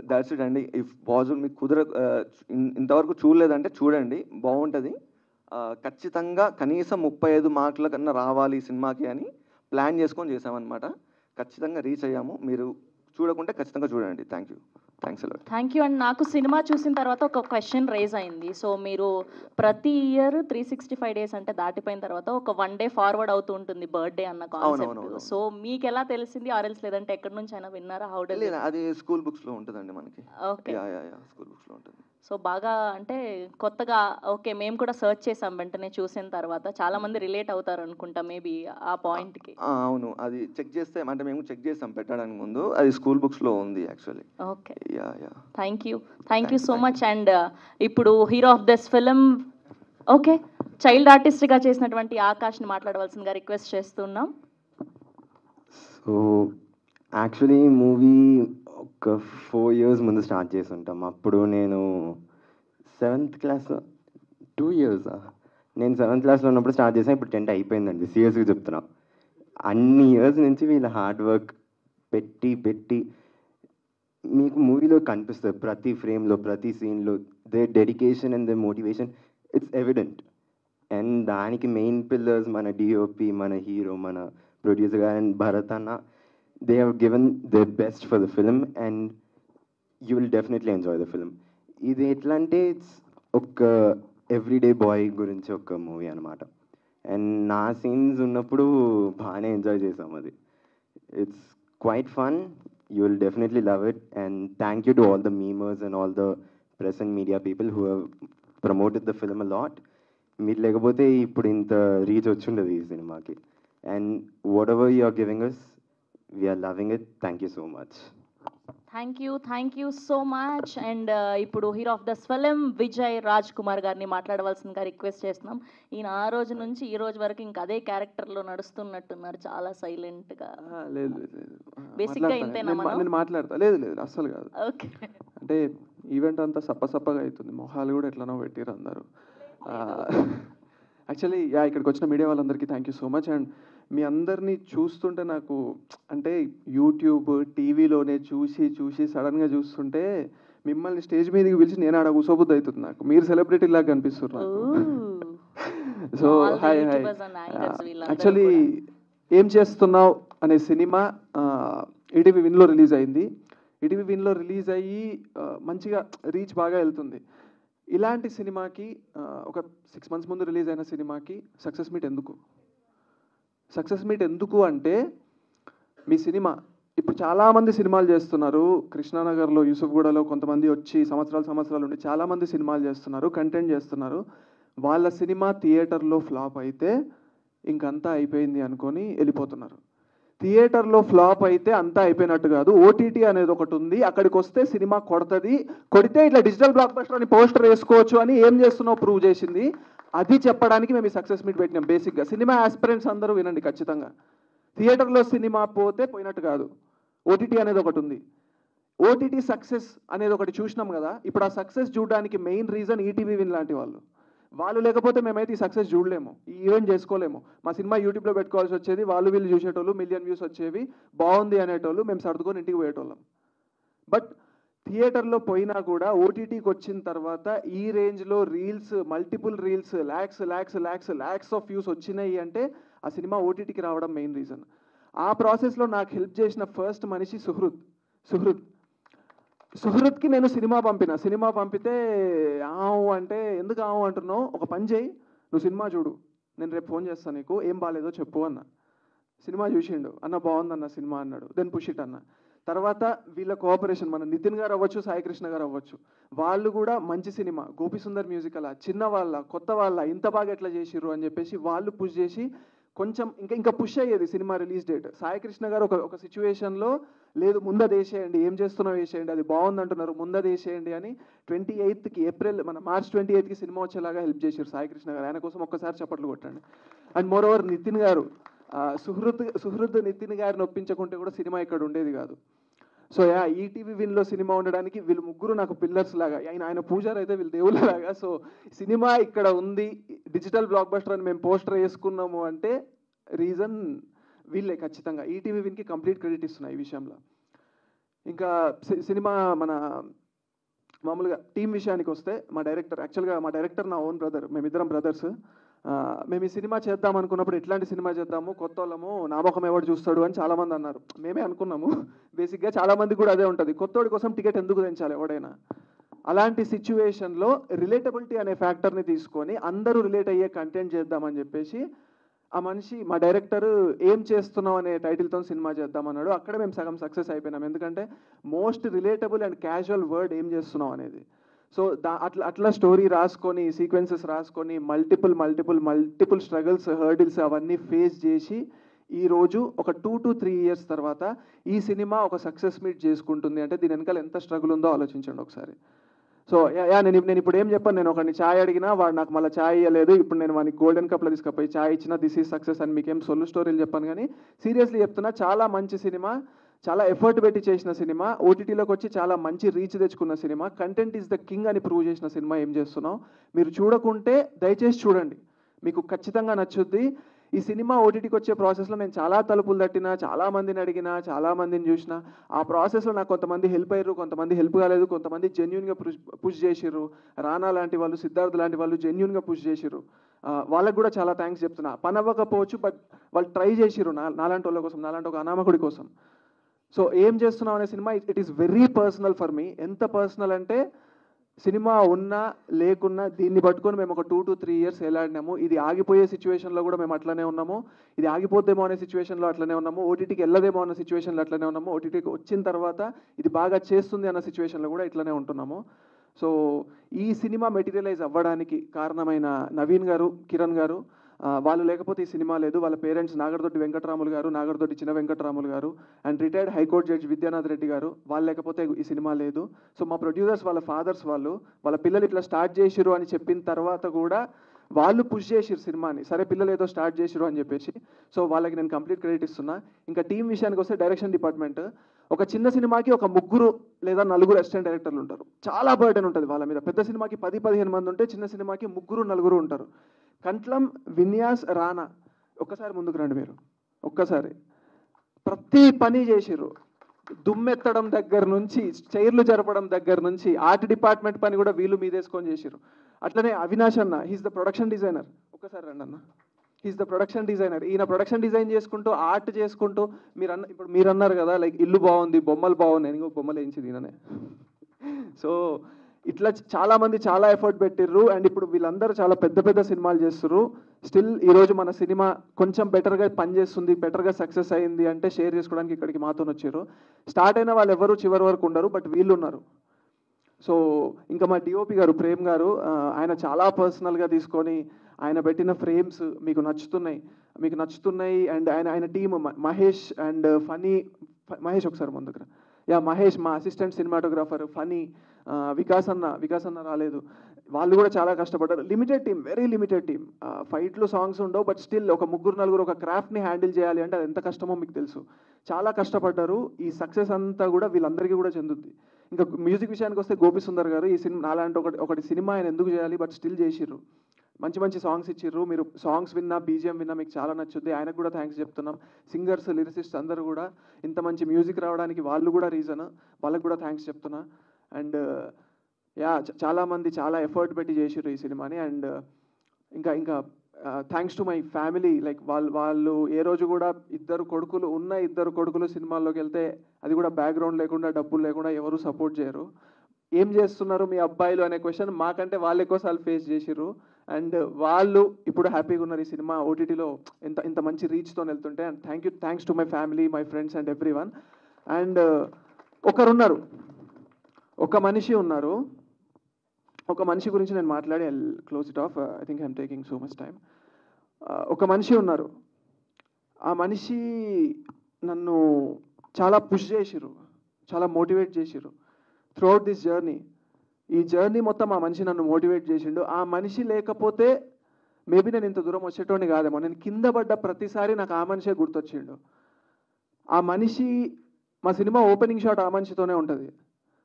దాట్స్ ఇట్ అండి. ఇఫ్ పాజిబుల్ మీకు ఇంతవరకు చూడలేదంటే చూడండి, బాగుంటుంది. ఖచ్చితంగా కనీసం 35 మార్కుల కన్నా రావాలి ఈ సినిమాకి అని ప్లాన్ చేసుకొని చేసామన్నమాట. ఖచ్చితంగా రీచ్ అయ్యాము. మీరు చూడకుంటే ఖచ్చితంగా చూడండి. Thanks a lot. Thank you. And నాకు సినిమా చూసిన తర్వాత ఒక క్వశ్చన్ రేజ్ అయింది. సో మీరు ప్రతి ఇయర్ 365 డేస్ అంటే దాటిపోయిన తర్వాత ఒక 1 డే ఫార్వర్డ్ అవుతూ ఉంటుంది బర్త్డే అన్న కాన్సెప్ట్. సో మీకు ఎలా తెలిసింది, ఆర్ఎల్స్ లేదంటే ఎక్కడి నుంచి అయినా విన్నారా? How does it? అది స్కూల్ బుక్స్లో ఉంటుందండి మనకి. ఓకే, స్కూల్ బుక్స్లో ఉంటుంది. సో బాగా అంటే కొత్తగా ఓకే, మేము కూడా సర్చ్ చేసాం వెంటనే చూసిన తర్వాత. చాలా మంది రిలేట్ అవుతారు అనుకుంటా మేబీ ఆ పాయింట్కి. అవును, అది చెక్ చేస్తే అంటే మేము చెక్ చేసాం పెట్టడానికి ముందు, అది స్కూల్ బుక్స్లో ఉంది actually. Okay, thank you so much. And ఇప్పుడు hero of this film, okay, child ఆర్టిస్ట్గా చేసినటువంటి ఆకాష్ని మాట్లాడవలసిందిగా రిక్వెస్ట్ చేస్తున్నాం. సో యాక్చువల్లీ మూవీ ఒక 4 years ముందు స్టార్ట్ చేసి ఉంటాం. అప్పుడు నేను 7th క్లాస్, 2 years నేను 7th క్లాస్లో ఉన్నప్పుడు స్టార్ట్ చేసాను. ఇప్పుడు 10th అయిపోయిందండి. సీరియస్గా చెప్తున్నా, అన్ని ఇయర్స్ నుంచి వీళ్ళ హార్డ్ వర్క్ పెట్టి మీకు మూవీలో కనిపిస్తుంది. ప్రతి ఫ్రేమ్లో, ప్రతి సీన్లో they dedication and they motivation, it's evident. And దానికి మెయిన్ పిల్లర్స్ మన డిఓపి, మన హీరో, మన ప్రొడ్యూసర్ గారు అండ్ భరత్ అన్న. They have given their best for the film and you will definitely enjoy the film. ఇది ఎట్లా అంటే ఇట్స్ ఒక ఎవ్రీడే బాయ్ గురించి ఒక మూవీ అనమాట. అండ్ నా సీన్స్ ఉన్నప్పుడు బాగానే ఎంజాయ్ చేసాం. అది it's quite fun. You will definitely love it. And thank you to all the memers and all the press and media people who have promoted the film a lot. మీరు లేకపోతే ఇప్పుడు ఇంత రీచ్ వచ్చిండదు ఈ సినిమాకి. And whatever you are giving us, we are loving it. Thank you so much. Thank you so much. And ఇప్పుడు hero of the film Vijay Raj Kumar గారిని మాట్లాడవలసిందిగా రిక్వెస్ట్ చేస్తున్నాం. ఈయన ఆ రోజు నుంచి ఈ రోజు వరకు ఇంకా అదే క్యారెక్టర్లో నడుస్తున్నట్టున్నారు, చాలా సైలెంట్గా. లేదు లేదు లేదు బేసిక్గా ఇంతేనా మనం? నేను మాట్లాడతా. లేదు లేదు అస్సలు కాదు. ఓకే. అంటే ఈవెంట్ అంతా సప్పసప్పగా అవుతుంది, మొహాలు కూడా ఎట్లనో పెట్టిరు అందరూ. యాక్చువల్లీ ఇక్కడికి వచ్చిన మీడియా వాళ్ళందరికీ thank you so much. And మీ అందరినీ చూస్తుంటే నాకు అంటే యూట్యూబ్ టీవీలోనే చూసి చూసి సడన్గా చూస్తుంటే మిమ్మల్ని స్టేజ్ మీదకి పిలిచి నేను ఆడ కూసోబుద్ది అవుతుంది నాకు. మీరు సెలబ్రిటీ లాగా కనిపిస్తున్నారు నాకు. So hi hi. యాక్చువల్లీ ఏం చేస్తున్నావు అనే సినిమా ఈటీవీ విన్లో రిలీజ్ అయింది. ఈటీవీ విన్లో రిలీజ్ అయ్యి మంచిగా రీచ్ బాగా వెళ్తుంది. ఇలాంటి సినిమాకి ఒక 6 months ముందు రిలీజ్ అయిన సినిమాకి సక్సెస్ మీట్ ఎందుకు? సక్సెస్ మీట్ ఎందుకు అంటే మీ సినిమా ఇప్పుడు చాలామంది సినిమాలు చేస్తున్నారు. కృష్ణానగర్లో యూసుఫ్గూడలో కొంతమంది వచ్చి సంవత్సరాలు ఉండి చాలామంది సినిమాలు చేస్తున్నారు, కంటెంట్ చేస్తున్నారు. వాళ్ళ సినిమా థియేటర్లో ఫ్లాప్ అయితే ఇంకంతా అయిపోయింది అనుకొని వెళ్ళిపోతున్నారు. థియేటర్లో ఫ్లాప్ అయితే అంతా అయిపోయినట్టు కాదు. ఓటీటీ అనేది ఒకటి ఉంది, అక్కడికి వస్తే సినిమా కొడుతుంది, కొడితే ఇట్లా డిజిటల్ బ్లాక్ బస్టర్ అని పోస్టర్ వేసుకోవచ్చు అని ఏం చేస్తున్నావు ప్రూవ్ చేసింది. అది చెప్పడానికి మేము ఈ సక్సెస్ మీట్ పెట్టినాం. బేసిక్గా సినిమా ఆస్పిరెంట్స్ అందరూ వినండి ఖచ్చితంగా. థియేటర్లో సినిమా పోతే పోయినట్టు కాదు, ఓటీటీ అనేది ఒకటి ఉంది. ఓటీటీ సక్సెస్ అనేది ఒకటి చూసినాం కదా. ఇప్పుడు ఆ సక్సెస్ చూడడానికి మెయిన్ రీజన్ ఈటీవీ విన్ లాంటి వాళ్ళు లేకపోతే మేమైతే ఈ సక్సెస్ చూడలేము, ఈ ఈవెంట్ చేసుకోలేము. మా సినిమా యూట్యూబ్లో పెట్టుకోవాల్సి వచ్చేది, వాళ్ళు వీళ్ళు చూసేటోళ్ళు, 1 million views వచ్చేవి, బాగుంది అనేటోళ్ళు, మేము సర్దుకొని ఇంటికి పోయేటోళ్ళం. బట్ థియేటర్లో పోయినా కూడా ఓటీటీకి వచ్చిన తర్వాత ఈ రేంజ్లో reels, multiple reels, lakhs of views వచ్చినాయి అంటే ఆ సినిమా ఓటీటీకి రావడం మెయిన్ రీజన్. ఆ ప్రాసెస్లో నాకు హెల్ప్ చేసిన ఫస్ట్ మనిషి సుహృద్కి నేను సినిమా పంపితే ఆవు అంటే ఎందుకు ఆవు అంటున్నావు, ఒక పని చేయి, నువ్వు సినిమా చూడు, నేను రేపు ఫోన్ చేస్తాను నీకు, ఏం బాగాలేదో చెప్పు అన్న. సినిమా చూసిండు, అన్న బాగుందన్న సినిమా అన్నాడు. దెన్ పుష్ ఇట్ అన్న. తర్వాత వీళ్ళ కోఆపరేషన్, మన నితిన్ గారు అవ్వచ్చు, సాయి కృష్ణ గారు అవ్వచ్చు, వాళ్ళు కూడా మంచి సినిమా, గోపిసుందర్ మ్యూజిక్ అలా చిన్న వాళ్ళ కొత్త వాళ్ళ ఇంత బాగా ఎట్లా చేసిర్రు అని చెప్పేసి వాళ్ళు పుష్ చేసి కొంచెం ఇంకా పుష్ అయ్యేది cinema release date. Sai Krishna గారు ఒక సిచ్యువేషన్లో లేదు ముందది వేసేయండి, ఏం చేస్తున్నావు వేసేయండి, అది బాగుంది అంటున్నారు ముందది వేసేయండి అని 28కి మన March 28కి సినిమా వచ్చేలాగా హెల్ప్ చేశారు సాయి కృష్ణ గారు. ఆయన కోసం ఒక్కసారి చప్పట్లు కొట్టండి. అండ్ మోర్ ఓవర్ నితిన్ గారు, సుహృద్ నితిన్ గారిని ఒప్పించకుంటే కూడా సినిమా ఇక్కడ ఉండేది కాదు. సో ఈటీవీ విన్లో సినిమా ఉండడానికి వీళ్ళు ముగ్గురు నాకు పిల్లర్స్ లాగా, ఆయన పూజారు అయితే వీళ్ళు దేవుళ్ళలాగా. సో సినిమా ఇక్కడ ఉంది, డిజిటల్ బ్లాక్ బస్టర్ అని మేము పోస్టర్ వేసుకున్నాము అంటే రీజన్ వీళ్ళే ఖచ్చితంగా. ఈటీవీ విన్కి కంప్లీట్ క్రెడిట్ ఇస్తున్నాయి ఈ విషయంలో. ఇంకా సినిమా మన మామూలుగా టీం విషయానికి వస్తే మా డైరెక్టర్ నా ఓన్ బ్రదర్, మేమిద్దరం బ్రదర్స్. మేము ఈ సినిమా చేద్దాం అనుకున్నప్పుడు ఎట్లాంటి సినిమా చేద్దాము, కొత్త వాళ్ళము, నామకం ఎవరు చూస్తాడు అని చాలామంది అన్నారు. మేమే అనుకున్నాము బేసిక్గా, చాలామంది కూడా అదే ఉంటుంది, కొత్తోడి కోసం టికెట్ ఎందుకు తెంచాలి ఎవడైనా. అలాంటి సిచ్యువేషన్లో రిలేటబిలిటీ అనే ఫ్యాక్టర్ని తీసుకొని అందరూ రిలేట్ అయ్యే కంటెంట్ చేద్దామని చెప్పేసి ఆ మనిషి మా డైరెక్టర్ ఏం చేస్తున్నాం అనే టైటిల్తో సినిమా చేద్దామన్నాడు. అక్కడ మేము సగం సక్సెస్ అయిపోయినాం. ఎందుకంటే most relatable and casual word ఏం చేస్తున్నాం అనేది. సో అట్లా స్టోరీ రాసుకొని, సీక్వెన్సెస్ రాసుకొని, మల్టిపుల్ స్ట్రగుల్స్, హర్డిల్స్ అవన్నీ ఫేస్ చేసి ఈరోజు ఒక 2 to 3 years తర్వాత ఈ సినిమా ఒక సక్సెస్ మీట్ చేసుకుంటుంది అంటే దీని వెనకాల ఎంత స్ట్రగుల్ ఉందో ఆలోచించండి ఒకసారి. సో నేను ఇప్పుడు ఏం చెప్పాను, నేను ఒకరిని ఛాయ్ అడిగినా వాడు నాకు మళ్ళీ ఛాయ్ ఇవ్వలేదు, ఇప్పుడు నేను వానికి గోల్డెన్ కప్లో తీసుకుపోయి ఛాయ్ ఇచ్చినా దిస్ ఈజ్ సక్సెస్ అని మీకేం సొల్లు స్టోరీలు చెప్పాను. కానీ సీరియస్లీ చెప్తున్నా, చాలా మంచి సినిమా, చాలా ఎఫర్ట్ పెట్టి చేసిన సినిమా, ఓటీటీలోకి వచ్చి చాలా మంచి రీచ్ తెచ్చుకున్న cinema, content is the king అని ప్రూవ్ చేసిన సినిమా ఏం చేస్తున్నాం. మీరు చూడకుంటే దయచేసి చూడండి, మీకు ఖచ్చితంగా నచ్చుద్ది. ఈ సినిమా ఓటీటీకి వచ్చే ప్రాసెస్లో నేను చాలా తలుపులు తట్టినా, చాలామందిని అడిగినా, చాలామందిని చూసిన. ఆ ప్రాసెస్లో నాకు కొంతమంది హెల్ప్ అయ్యారు, కొంతమంది హెల్ప్ కాలేదు, కొంతమంది జెన్యున్గా పుష్ చేసిర్రు. రానా లాంటి వాళ్ళు, సిద్ధార్థ్ లాంటి వాళ్ళు జెన్యున్గా పుష్ చేసిర్రు. వాళ్ళకు కూడా చాలా థ్యాంక్స్ చెప్తున్నా. పని అవ్వకపోవచ్చు, బట్ వాళ్ళు ట్రై చేసిర్రు నాలాంటి వాళ్ళ కోసం, నాలాంటి ఒక అనామకుడి కోసం. సో ఏం చేస్తున్నాం అనే cinema it is very personal for me. ఎంత పర్సనల్ అంటే సినిమా ఉన్నా లేకున్నా దీన్ని పట్టుకొని మేము ఒక 2 to 3 years వెళ్ళాడినాము. ఇది ఆగిపోయే సిచ్యువేషన్లో కూడా మేము అట్లనే ఉన్నాము, ఇది ఆగిపోద్దేమో అనే సిచ్యువేషన్లో అట్లనే ఉన్నాము, ఓటీటీకి వెళ్ళదేమో అన్న సిచ్యువేషన్లో అట్లనే ఉన్నాము, ఓటీటీకి వచ్చిన తర్వాత ఇది బాగా చేస్తుంది అన్న సిచ్యువేషన్లో కూడా ఇట్లనే ఉంటున్నాము. సో ఈ సినిమా మెటీరియలైజ్ అవ్వడానికి కారణమైన నవీన్ గారు, కిరణ్ గారు, వాళ్ళు లేకపోతే ఈ సినిమా లేదు. వాళ్ళ పేరెంట్స్ నాగరదొడ్డి వెంకటరాములు గారు, నాగరదొడ్డి Chinna Venkataramulu garu and retired high court judge Vidyanath Reddy garu. వాళ్ళు లేకపోతే ఈ సినిమా లేదు. సో మా ప్రొడ్యూసర్స్ వాళ్ళ ఫాదర్స్ వాళ్ళ పిల్లలు ఇట్లా స్టార్ట్ చేసిరు అని చెప్పిన తర్వాత కూడా వాళ్ళు పుష్ చేసిరు సినిమాని. సరే పిల్లలు ఏదో స్టార్ట్ చేసిరు అని చెప్పేసి. సో వాళ్ళకి నేను కంప్లీట్ క్రెడిట్ ఇస్తున్నా. ఇంకా టీం విషయానికి వస్తే డైరెక్షన్ డిపార్ట్మెంట్. ఒక చిన్న సినిమాకి ఒక 3 లేదా 4 అసిస్టెంట్ డైరెక్టర్లు ఉంటారు. చాలా బర్డెన్ ఉంటుంది వాళ్ళ మీద. పెద్ద సినిమాకి 10-15 మంది ఉంటే చిన్న సినిమాకి 3-4 ఉంటారు. కంట్లం, విన్యాస్, రానా ఒక్కసారి ముందుకు రండి మీరు. ఒక్కసారి ప్రతి పని చేసిర్రు. దుమ్మెత్తడం దగ్గర నుంచి, చైర్లు జరపడం దగ్గర నుంచి, ఆర్ట్ డిపార్ట్మెంట్ పని కూడా వీళ్ళు మీదేసుకొని చేసిర్రు. అట్లనే అవినాష్ అన్న, హీస్ ద ప్రొడక్షన్ డిజైనర్. ఒక్కసారి రండి అన్న. He's the production designer. ఈయన ప్రొడక్షన్ డిజైన్ చేసుకుంటూ ఆర్ట్ చేసుకుంటూ ఇప్పుడు మీరు అన్నారు కదా లైక్ ఇల్లు బాగుంది, బొమ్మలు బాగున్నాయి. ఇంకో బొమ్మలు వేయించింది ఈయననే. సో ఇట్లా చాలామంది చాలా ఎఫర్ట్ పెట్టిర్రు. అండ్ ఇప్పుడు వీళ్ళందరూ చాలా పెద్ద పెద్ద సినిమాలు చేస్తుర్రు. స్టిల్ ఈరోజు మన సినిమా కొంచెం బెటర్గా పనిచేస్తుంది, బెటర్గా సక్సెస్ అయింది అంటే షేర్ చేసుకోవడానికి ఇక్కడికి మాతో వచ్చారు. స్టార్ట్ అయిన వాళ్ళు ఎవరు చివరి వరకు ఉండరు, బట్ వీళ్ళు ఉన్నారు. సో ఇంకా మా డిఓపి గారు ప్రేమ్ గారు, ఆయన చాలా పర్సనల్గా తీసుకొని ఆయన పెట్టిన ఫ్రేమ్స్ మీకు నచ్చుతున్నాయి. అండ్ ఆయన టీమ్ మహేష్ అండ్ ఫనీ, మహేష్ ఒకసారి ముందుకు మహేష్ మా అసిస్టెంట్ సినిమాటోగ్రాఫర్, ఫనీ, వికాస్ అన్న రాలేదు. వాళ్ళు కూడా చాలా కష్టపడ్డారు. Limited team, very limited team. ఫైట్లు సాంగ్స్ ఉండవు, బట్ స్టిల్ ఒక 3-4 ఒక క్రాఫ్ట్ని హ్యాండిల్ చేయాలి అంటే అది ఎంత కష్టమో మీకు తెలుసు. చాలా కష్టపడ్డారు. ఈ సక్సెస్ అంతా కూడా వీళ్ళందరికీ కూడా చెందుద్ది. ఇంకా మ్యూజిక్ విషయానికి వస్తే గోపి సుందర్ గారు ఈ సినిమా నాలాంటి ఒకటి సినిమా ఆయన ఎందుకు చేయాలి, బట్ స్టిల్ చేసిర్రు. మంచి సాంగ్స్ ఇచ్చిర్రు. మీరు సాంగ్స్ విన్నా, బీజిఎం విన్నా మీకు చాలా నచ్చుద్ది. ఆయనకు కూడా థ్యాంక్స్ చెప్తున్నాం. సింగర్స్, లిరిసిస్ట్ అందరూ కూడా ఇంత మంచి మ్యూజిక్ రావడానికి వాళ్ళు కూడా రీజన్. వాళ్ళకు కూడా థ్యాంక్స్ చెప్తున్నా. అండ్ చాలామంది చాలా ఎఫర్ట్ పెట్టి చేసిర్రు ఈ సినిమాని. అండ్ ఇంకా thanks to my family. Like వాళ్ళు ఏ రోజు కూడా ఇద్దరు కొడుకులు సినిమాల్లోకి వెళ్తే అది కూడా బ్యాక్గ్రౌండ్ లేకుండా, డబ్బులు లేకుండా ఎవరు సపోర్ట్ చేయరు. ఏం చేస్తున్నారు మీ అబ్బాయిలు అనే క్వశ్చన్ మాకంటే వాళ్ళు ఎక్కువసార్లు ఫేస్ చేసిర్రు. అండ్ వాళ్ళు ఇప్పుడు హ్యాపీగా ఉన్నారు. ఈ సినిమా ఓటీటీలో ఇంత మంచి రీచ్తో వెళ్తుంటే. And thanks to my family, my friends and every one. And ఒక మనిషి గురించి నేను మాట్లాడి I close it of. I think I'm taking so much time. ఒక మనిషి ఉన్నారు. ఆ మనిషి నన్ను చాలా పుష్ చేసిర్రు, చాలా మోటివేట్ చేసిర్రు త్రూఅవుట్ దిస్ జర్నీ. ఈ జర్నీ మొత్తం ఆ మనిషి నన్ను మోటివేట్ చేసిండు. ఆ మనిషి లేకపోతే మేబీ నేను ఇంత దూరం వచ్చేటోని కాదేమో. నేను కింద పడ్డ ప్రతిసారి నాకు ఆ మనిషే గుర్తొచ్చిండు. ఆ మనిషి, మా సినిమా ఓపెనింగ్ షాట్ ఆ మనిషితోనే ఉంటుంది.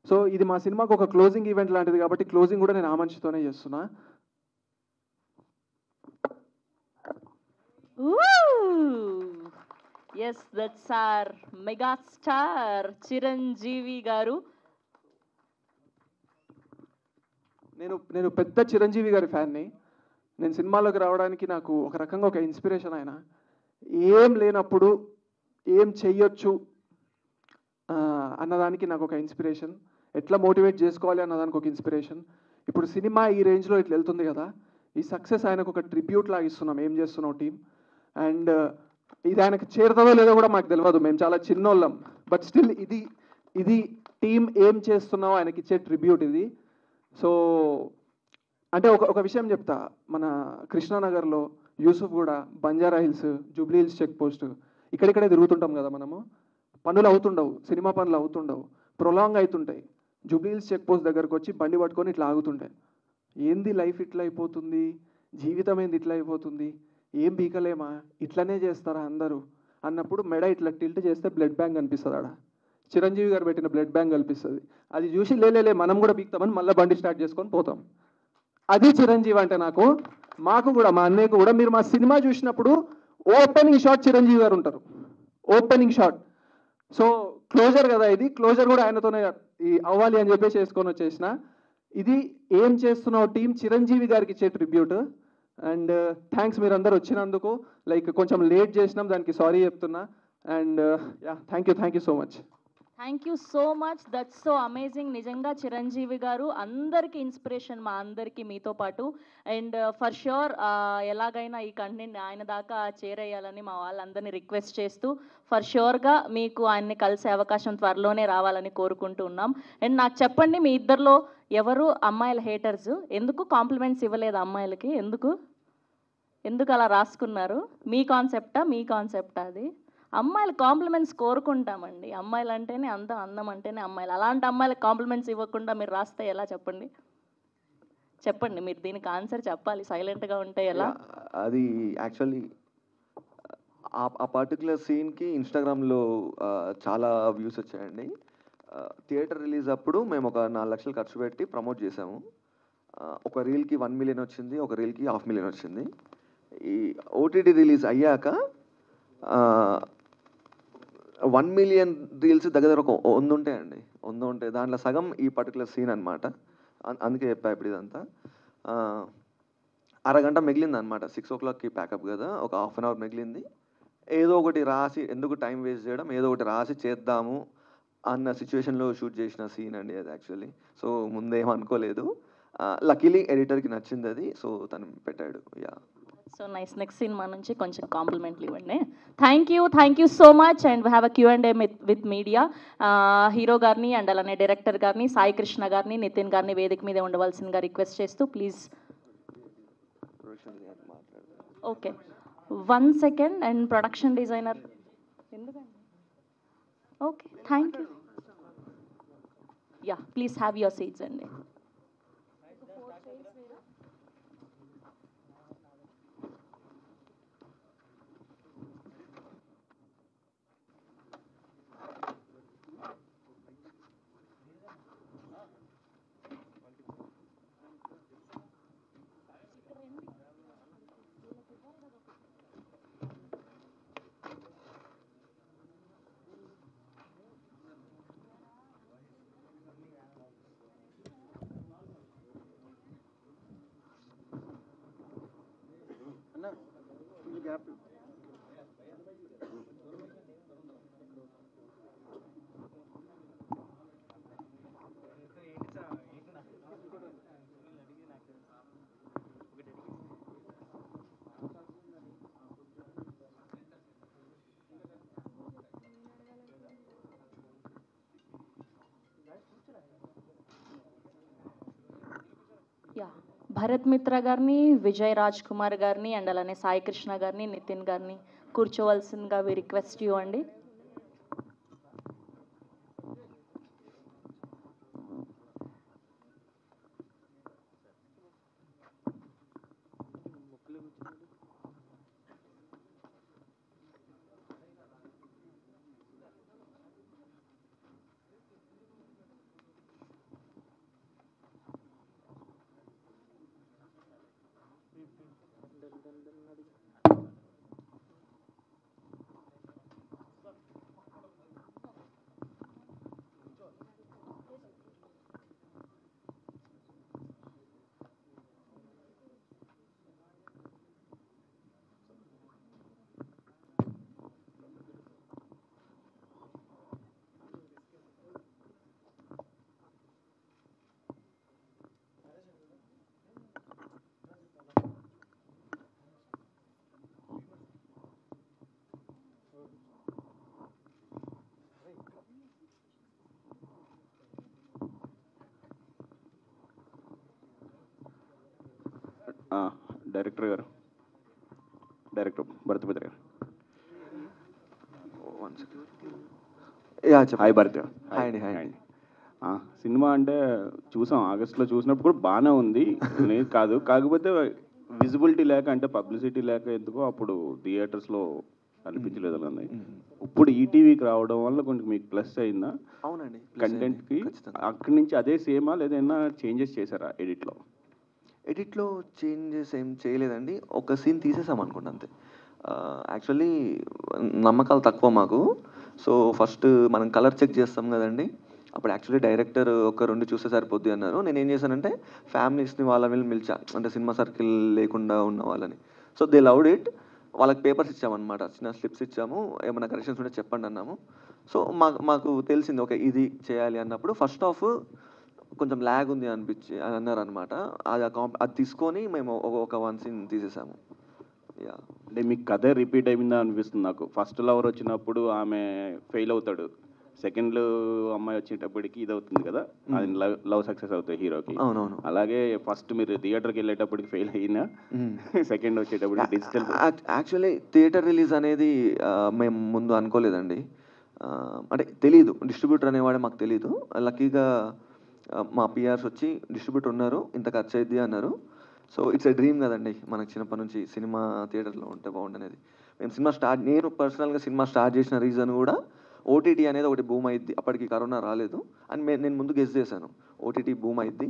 సో ఇది మా సినిమాకు ఒక క్లోజింగ్ ఈవెంట్ లాంటిది కాబట్టి క్లోజింగ్ కూడా నేను ఆ మనిషితోనే చేస్తున్నా. Yes, that's our megastar Chiranjeevi garu. నేను పెద్ద చిరంజీవి గారి ఫ్యాన్ని. నేను సినిమాలోకి రావడానికి నాకు ఒక రకంగా ఒక ఇన్స్పిరేషన్. ఆయన ఏం లేనప్పుడు ఏం చెయ్యొచ్చు అన్నదానికి నాకు ఒక ఇన్స్పిరేషన్. ఎట్లా మోటివేట్ చేసుకోవాలి అన్నదానికి ఒక ఇన్స్పిరేషన్. ఇప్పుడు సినిమా ఈ రేంజ్లో ఇట్లా వెళ్తుంది కదా, ఈ సక్సెస్ ఆయనకు ఒక ట్రిబ్యూట్ లాగా ఇస్తున్నాం. ఏం చేస్తున్నాం టీం. అండ్ ఇది ఆయనకు చేరుతుందో లేదో కూడా మాకు తెలియదు, మేము చాలా చిన్నోళ్ళం. బట్ స్టిల్ ఇది టీం ఏం చేస్తున్నామో ఆయనకి ఇచ్చే ట్రిబ్యూట్ ఇది. సో అంటే ఒక విషయం చెప్తా. మన కృష్ణానగర్లో, Yousufguda, Banjara Hills, Jubilee Hills check post ఇక్కడిక్కడే తిరుగుతుంటాం కదా మనము. పనులు అవుతుండవు, సినిమా పనులు అవుతుండవు, ప్రొలాంగ్ అవుతుంటాయి. జూబ్లీ హిల్స్ చెక్ పోస్ట్ దగ్గరకు వచ్చి బండి పట్టుకొని ఇట్లా ఆగుతుంటాయి. ఏంది లైఫ్ ఇట్లా అయిపోతుంది, జీవితం ఏంది ఇట్లా అయిపోతుంది, ఏం బీకలేమా, ఇట్లనే చేస్తారా అందరూ అన్నప్పుడు మెడ ఇట్లా టిల్ట్ చేస్తే బ్లడ్ బ్యాంక్ కనిపిస్తుంది. ఆడ చిరంజీవి గారు పెట్టిన బ్లడ్ బ్యాంక్ కనిపిస్తుంది. అది చూసి లేలే మనం కూడా బీక్తామని మళ్ళీ బండి స్టార్ట్ చేసుకొని పోతాం. అది చిరంజీవి అంటే మాకు కూడా, మా అన్నయ్యకు కూడా. మీరు మా సినిమా చూసినప్పుడు ఓపెనింగ్ షాట్ చిరంజీవి గారు ఉంటారు, ఓపెనింగ్ షాట్. సో క్లోజర్ కదా, ఇది క్లోజర్ కూడా ఆయనతోనే అవ్వాలి అని చెప్పేసి చేసుకొని వచ్చేసిన. ఇది ఏం చేస్తున్నావు టీం చిరంజీవి గారికి ఇచ్చే ట్రిబ్యూట్. అండ్ థ్యాంక్స్ మీరందరూ వచ్చినందుకు. లైక్ కొంచెం లేట్ చేసినాం, దానికి సారీ చెప్తున్నా. And thank you so much. Thank you so much, that's so amazing. నిజంగా చిరంజీవి గారు అందరికీ ఇన్స్పిరేషన్, మా అందరికీ మీతో పాటు. అండ్ ఫర్ ష్యూర్ ఎలాగైనా ఈ కంటెంట్ ఆయన దాకా చేరేయాలని మా వాళ్ళందరినీ రిక్వెస్ట్ చేస్తూ ఫర్ ష్యూర్గా మీకు ఆయన్ని కలిసే అవకాశం త్వరలోనే రావాలని కోరుకుంటూ ఉన్నాం. అండ్ నాకు చెప్పండి, మీ ఇద్దరిలో ఎవరు అమ్మాయిల హేటర్స్? ఎందుకు కాంప్లిమెంట్స్ ఇవ్వలేదు అమ్మాయిలకి? ఎందుకు అలా రాసుకున్నారు? మీ కాన్సెప్టా అది? అమ్మాయిలు కాంప్లిమెంట్స్ కోరుకుంటామండి. అమ్మాయిలు అంటేనే అందం, అందం అంటేనే అమ్మాయిలు. అలాంటి అమ్మాయిలకు కాంప్లిమెంట్స్ ఇవ్వకుండా మీరు రాస్తే ఎలా చెప్పండి? చెప్పండి, మీరు దీనికి ఆన్సర్ చెప్పాలి. సైలెంట్గా ఉంటే ఎలా? అది యాక్చువల్లీ ఆ పర్టికులర్ సీన్కి ఇన్స్టాగ్రామ్లో చాలా వ్యూస్ వచ్చాయండి. థియేటర్ రిలీజ్ అప్పుడు మేము ఒక 4 లక్షలు ఖర్చు పెట్టి ప్రమోట్ చేసాము. ఒక రీల్కి 1 మిలియన్ వచ్చింది, ఒక రీల్కి 500,000 వచ్చింది. ఈ ఓటీటీ రిలీజ్ అయ్యాక 1 మిలియన్ రీల్స్ దగ్గర ఒక 100 ఉంటాయండి. 100 ఉంటాయి. దాంట్లో సగం ఈ పర్టికులర్ సీన్ అనమాట. అందుకే చెప్పా ఇప్పుడు ఇదంతా. అరగంట మిగిలింది అనమాట. 6 o'clockకి ప్యాకప్ కదా, ఒక హాఫ్ అన్ అవర్ మిగిలింది. ఏదో ఒకటి రాసి, ఎందుకు టైం వేస్ట్ చేయడం, ఏదో ఒకటి రాసి చేద్దాము అన్న సిచ్యువేషన్లో షూట్ చేసిన సీన్ అండి అది యాక్చువల్లీ. సో ముందేం అనుకోలేదు. లక్కీలీ ఎడిటర్కి నచ్చింది అది, సో తను పెట్టాడు. Yeah, so nice. Next cinema నుంచి కొంచెం కాంప్లిమెంట్లు ఇవ్వండి. Thank you so much. And we have a Q&A with media. Hero గారిని అండ్ అలానే డైరెక్టర్ గారిని, సాయి కృష్ణ గారిని, నితిన్ గారిని వేదిక మీద ఉండవలసిందిగా రిక్వెస్ట్ చేస్తూ please. Okay, 1 second. And production designer ఎందుకండి? Okay, thank you. Yeah, please have your seats అండి. యా, భరత్ మిత్ర గారిని, విజయ్ రాజ్ కుమార్ గారిని అండ్ అలానే సాయి కృష్ణ గారిని, నితిన్ గారిని కూర్చోవలసిందిగా వి రిక్వెస్ట్ యూ అండి. డైరెక్టర్ భరత్ మిత్ర గారు. Yeah, hi Bharat. హాయ్ అండి. హాయ్. సినిమా అంటే చూసాం, ఆగస్ట్లో చూసినప్పుడు కూడా బాగానే ఉంది, లేదు కాదు. కాకపోతే విజిబిలిటీ లేక, అంటే పబ్లిసిటీ లేక ఎందుకో అప్పుడు థియేటర్స్లో అనిపించలేదు అలా. ఇప్పుడు ఈటీవీకి రావడం వల్ల కొంచెం మీకు ప్లస్ అయిందా? అవునండి, కంటెంట్కి అక్కడి నుంచి అదే సేమా లేదైనా చేంజెస్ చేశారా ఎడిట్లో? ఎడిట్లో చేంజెస్ ఏం చేయలేదండి. ఒక సీన్ తీసేసాం అనుకోండి అంతే. యాక్చువల్లీ నమ్మకాలు తక్కువ మాకు. సో ఫస్ట్ మనం కలర్ చెక్ చేస్తాం కదండి. అప్పుడు యాక్చువల్లీ డైరెక్టర్ ఒక 2 చూస్తే సరిపోద్ది అన్నారు. నేను ఏం చేశానంటే ఫ్యామిలీస్ని వాళ్ళ పిలిచా, అంటే సినిమా సర్కిల్ లేకుండా ఉన్న వాళ్ళని. So they loved it. వాళ్ళకి పేపర్స్ ఇచ్చామన్నమాట, చిన్న స్లిప్స్ ఇచ్చాము, ఏమైనా కరెక్షన్స్ ఉంటే చెప్పండి అన్నాము. సో మాకు తెలిసింది ఓకే ఇది చేయాలి అన్నప్పుడు ఫస్ట్ హాఫ్ కొంచెం ల్యాగ్ ఉంది అని అన్నారు అనమాట. అది తీసుకొని మేము ఒక 1 సీన్ తీసేసాము. యా, అంటే మీకు కథ రిపీట్ అయిందా అనిపిస్తుంది నాకు. ఫస్ట్ లవర్ వచ్చినప్పుడు ఆమె ఫెయిల్ అవుతాడు, సెకండ్ అమ్మాయి వచ్చేటప్పటికి ఇది అవుతుంది కదా, అది లవ్ సక్సెస్ అవుతాయి హీరోకి. అవునవును. అలాగే ఫస్ట్ మీరు థియేటర్కి వెళ్ళేటప్పటికి ఫెయిల్ అయినా సెకండ్ వచ్చేటప్పటికి డిజిటల్. యాక్చువల్లీ థియేటర్ రిలీజ్ అనేది మేము ముందు అనుకోలేదండి. అంటే తెలీదు, డిస్ట్రిబ్యూటర్ అనేవాడే మాకు తెలీదు. లక్కీగా మా పిఆర్స్ వచ్చి డిస్ట్రిబ్యూటర్ ఉన్నారు, ఇంత ఖర్చు అయింది అన్నారు. సో ఇట్స్ ఎ డ్రీమ్ కదండి మనకి చిన్నప్పటి నుంచి సినిమా థియేటర్లో ఉంటే బాగుండనేది. మేము నేను పర్సనల్గా సినిమా స్టార్ట్ చేసిన రీజన్ కూడా ఓటీటీ అనేది ఒకటి బూమ్ అయింది. అప్పటికి కరోనా రాలేదు అని నేను ముందు గెస్ చేశాను. ఓటీటీ బూమ్ అయింది,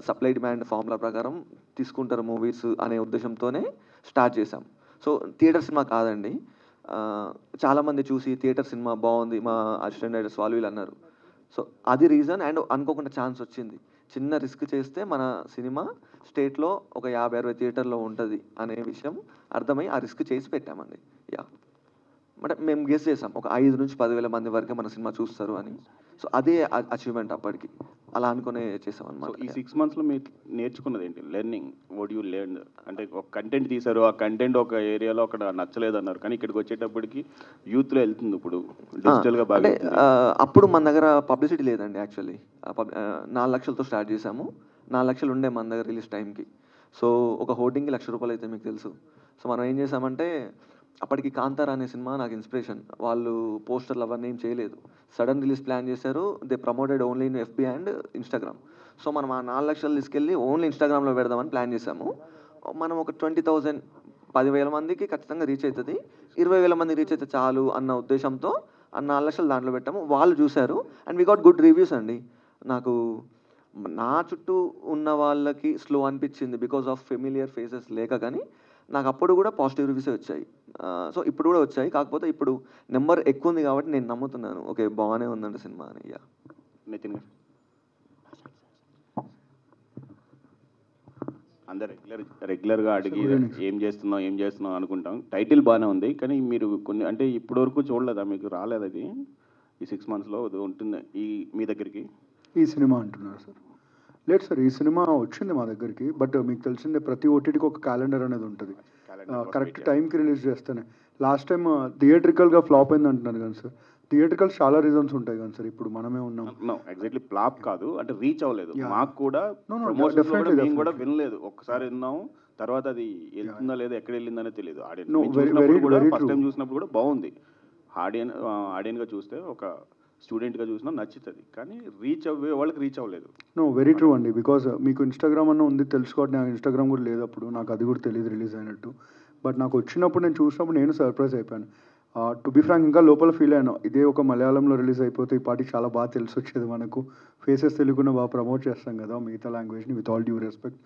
సప్లై డిమాండ్ ఫార్ములా ప్రకారం తీసుకుంటారు మూవీస్ అనే ఉద్దేశంతోనే స్టార్ట్ చేశాం. సో థియేటర్ సినిమా కాదండి. చాలామంది చూసి థియేటర్ సినిమా బాగుంది, మా అసిస్టెంట్ డైరెక్టర్స్ వాళ్ళు వీళ్ళు అన్నారు. సో అది రీజన్. అండ్ అనుకోకుండా ఛాన్స్ వచ్చింది. చిన్న రిస్క్ చేస్తే మన సినిమా స్టేట్లో ఒక 50-60 థియేటర్లో ఉంటుంది అనే విషయం అర్థమై ఆ రిస్క్ చేసి పెట్టామండి. యా, అంటే మేము గెస్ చేసాం ఒక 5,000 నుంచి 10,000 మంది వరకే మన సినిమా చూస్తారు అని. సో అదే అచీవ్మెంట్ అప్పటికి, అలా అనుకునే చేసాం అనమాట. ఈ 6 monthsలో మీరు నేర్చుకున్నది ఏంటి? Learning, what you learn? అంటే ఒక కంటెంట్ తీశారు, ఆ కంటెంట్ ఒక ఏరియాలో అక్కడ నచ్చలేదు అన్నారు, కానీ ఇక్కడికి వచ్చేటప్పటికి యూత్లో వెళ్తుంది, ఇప్పుడు డిజిటల్గా బాగా. అంటే అప్పుడు మన దగ్గర పబ్లిసిటీ లేదండి. యాక్చువల్లీ 4 లక్షలతో స్టార్ట్ చేసాము. 4 లక్షలు ఉండే మన దగ్గర రిలీజ్ టైంకి. సో ఒక హోర్డింగ్కి ₹1,00,000 అయితే మీకు తెలుసు. సో మనం ఏం చేసామంటే, అప్పటికి కాంతారా అనే సినిమా నాకు ఇన్స్పిరేషన్. వాళ్ళు పోస్టర్లు అవన్నీ ఏం చేయలేదు, సడన్ రిలీజ్ ప్లాన్ చేశారు. They promoted only in FB and Instagram. So మనం ఆ 4 లక్షలు తీసుకెళ్ళి ఓన్లీ ఇన్స్టాగ్రామ్లో పెడదామని ప్లాన్ చేశాము. మనం ఒక 20,000 10,000 మందికి ఖచ్చితంగా రీచ్ అవుతుంది, 20,000 మందికి రీచ్ అయితే చాలు అన్న ఉద్దేశంతో ఆ 4 లక్షలు దాంట్లో పెట్టాము. వాళ్ళు చూశారు and we got good reviews అండి. నాకు నా చుట్టూ ఉన్న వాళ్ళకి స్లో అనిపించింది బికాస్ ఆఫ్ ఫెమిలియర్ ఫేసెస్ లేక, కానీ నాకు అప్పుడు కూడా పాజిటివ్ రివ్యూసే వచ్చాయి. సో ఇప్పుడు కూడా వచ్చాయి, కాకపోతే ఇప్పుడు నెంబర్ ఎక్కువ ఉంది కాబట్టి నేను నమ్ముతున్నాను ఓకే బాగానే ఉందండి సినిమా అని. యా, నితిన్ గారు, అందరు రెగ్యులర్గా అడిగి ఏం చేస్తున్నావు అనుకుంటాం. టైటిల్ బాగానే ఉంది, కానీ మీరు కొన్ని అంటే ఇప్పటి వరకు చూడలేదా, మీకు రాలేదు అది ఈ 6 monthsలో ఉంటుంది ఈ మీ దగ్గరికి? ఈ సినిమా అంటున్నారు సార్? లేదు సార్, ఈ సినిమా వచ్చింది మా దగ్గరికి. బట్ మీకు తెలిసిందే ప్రతి ఓటీటీకి ఒక క్యాలెండర్ అనేది ఉంటుంది, కరెక్ట్ టైంకి రిలీజ్ చేస్తేనే. లాస్ట్ టైం థియేట్రికల్గా ఫ్లాప్ అయింది అంటున్నారు కానీ సార్, థియేట్రికల్ చాలా రీజన్స్ ఉంటాయి కానీ సార్. ఇప్పుడు మనమే ఉన్నాం. ఎగ్జాక్ట్లీ ఫ్లాప్ కాదు, అంటే రీచ్ అవ్వలేదు. మాకు కూడా మేము కూడా వినలేదు, ఒక్కసారి విన్నాము, తర్వాత అది వెళ్తుందా లేదా ఎక్కడ వెళ్ళిందనే తెలియదు. ఆడియన్స్ ఫస్ట్ టైం చూసినప్పుడు కూడా బాగుంది, ఆడియన్గా చూస్తే ఒక స్టూడెంట్గా చూసినా నచ్చుతుంది, కానీ రీచ్ అవ్వే వాళ్ళకి రీచ్ అవ్వలేదు. నో, వెరీ ట్రూ అండి. బికాజ్ మీకు ఇన్స్టాగ్రామ్ అన్న ఉంది తెలుసుకోవడం, నాకు ఇన్స్టాగ్రామ్ కూడా లేదు అప్పుడు, నాకు అది కూడా తెలియదు రిలీజ్ అయినట్టు. బట్ నాకు వచ్చినప్పుడు నేను చూసినప్పుడు నేను సర్ప్రైజ్ అయిపోయాను. టు బి ఫ్రాంక్, ఇంకా లోపల ఫీల్ అయ్యాను, ఇదే ఒక మలయాళంలో రిలీజ్ అయిపోతే ఈ పాటికి చాలా బాగా తెలిసి వచ్చేది మనకు. ఫేసెస్ తెలుగున బాగా ప్రమోట్ చేస్తాం కదా మిగతా లాంగ్వేజ్ని, with all due respect.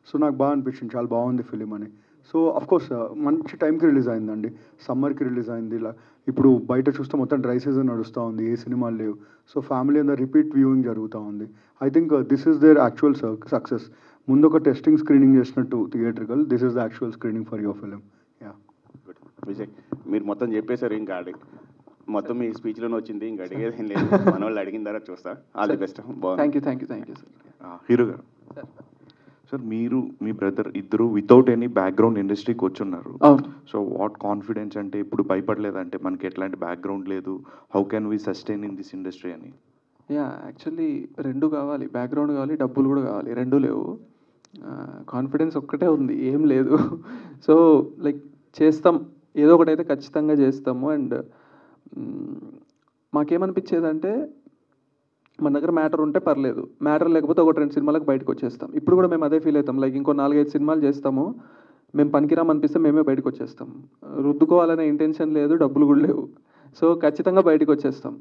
So నాకు బాగా అనిపించింది, చాలా బాగుంది ఫిలిం అని. సో అఫ్కోర్స్ మంచి టైంకి రిలీజ్ అయిందండి, సమ్మర్కి రిలీజ్ అయింది. ఇలా ఇప్పుడు బయట చూస్తే మొత్తం డ్రై సీజన్ నడుస్తూ ఉంది, ఏ సినిమాలు లేవు. సో ఫ్యామిలీ అందరూ రిపీట్ వ్యూయింగ్ జరుగుతూ ఉంది. I think this is their actual success. ముందు ఒక టెస్టింగ్ స్క్రీనింగ్ చేసినట్టు theatrical, this is the actual screening for your film. Yeah, good. Vijay, మీరు మొత్తం చెప్పేశారు, ఇంకా మొత్తం మీ స్పీచ్లోనే వచ్చింది, ఇంకా అడిగేది ఏం లేదు. మన వాళ్ళు అడిగిన తర్వాత చూస్తా. All the best. Thank you sir. Hero గారు, సార్ మీరు మీ బ్రదర్ ఇద్దరు వితౌట్ ఎనీ బ్యాక్గ్రౌండ్ ఇండస్ట్రీకి వచ్చున్నారు. సో వాట్ కాన్ఫిడెన్స్, అంటే ఇప్పుడు భయపడలేదంటే మనకి ఎట్లాంటి బ్యాక్గ్రౌండ్ లేదు, how can we sustain in this industry అని? యా, యాక్చువల్లీ రెండు కావాలి, బ్యాక్గ్రౌండ్ కావాలి, డబ్బులు కూడా కావాలి, రెండు లేవు. కాన్ఫిడెన్స్ ఒక్కటే ఉంది, ఏం లేదు. సో లైక్ చేస్తాం, ఏదో ఒకటైతే ఖచ్చితంగా చేస్తాము. అండ్ మాకేమనిపించేదంటే మన దగ్గర మ్యాటర్ ఉంటే పర్లేదు, మ్యాటర్ లేకపోతే 1-2 సినిమాలకు బయటకు వచ్చేస్తాం. ఇప్పుడు కూడా మేము అదే ఫీల్ అవుతాం, లైక్ ఇంకో 4-5 సినిమాలు చేస్తాము, మేము పనికిరాం అనిపిస్తే మేమే బయటకు వచ్చేస్తాం. రుద్దుకోవాలనే ఇంటెన్షన్ లేదు, డబ్బులు కూడా లేవు. సో ఖచ్చితంగా బయటకు వచ్చేస్తాం.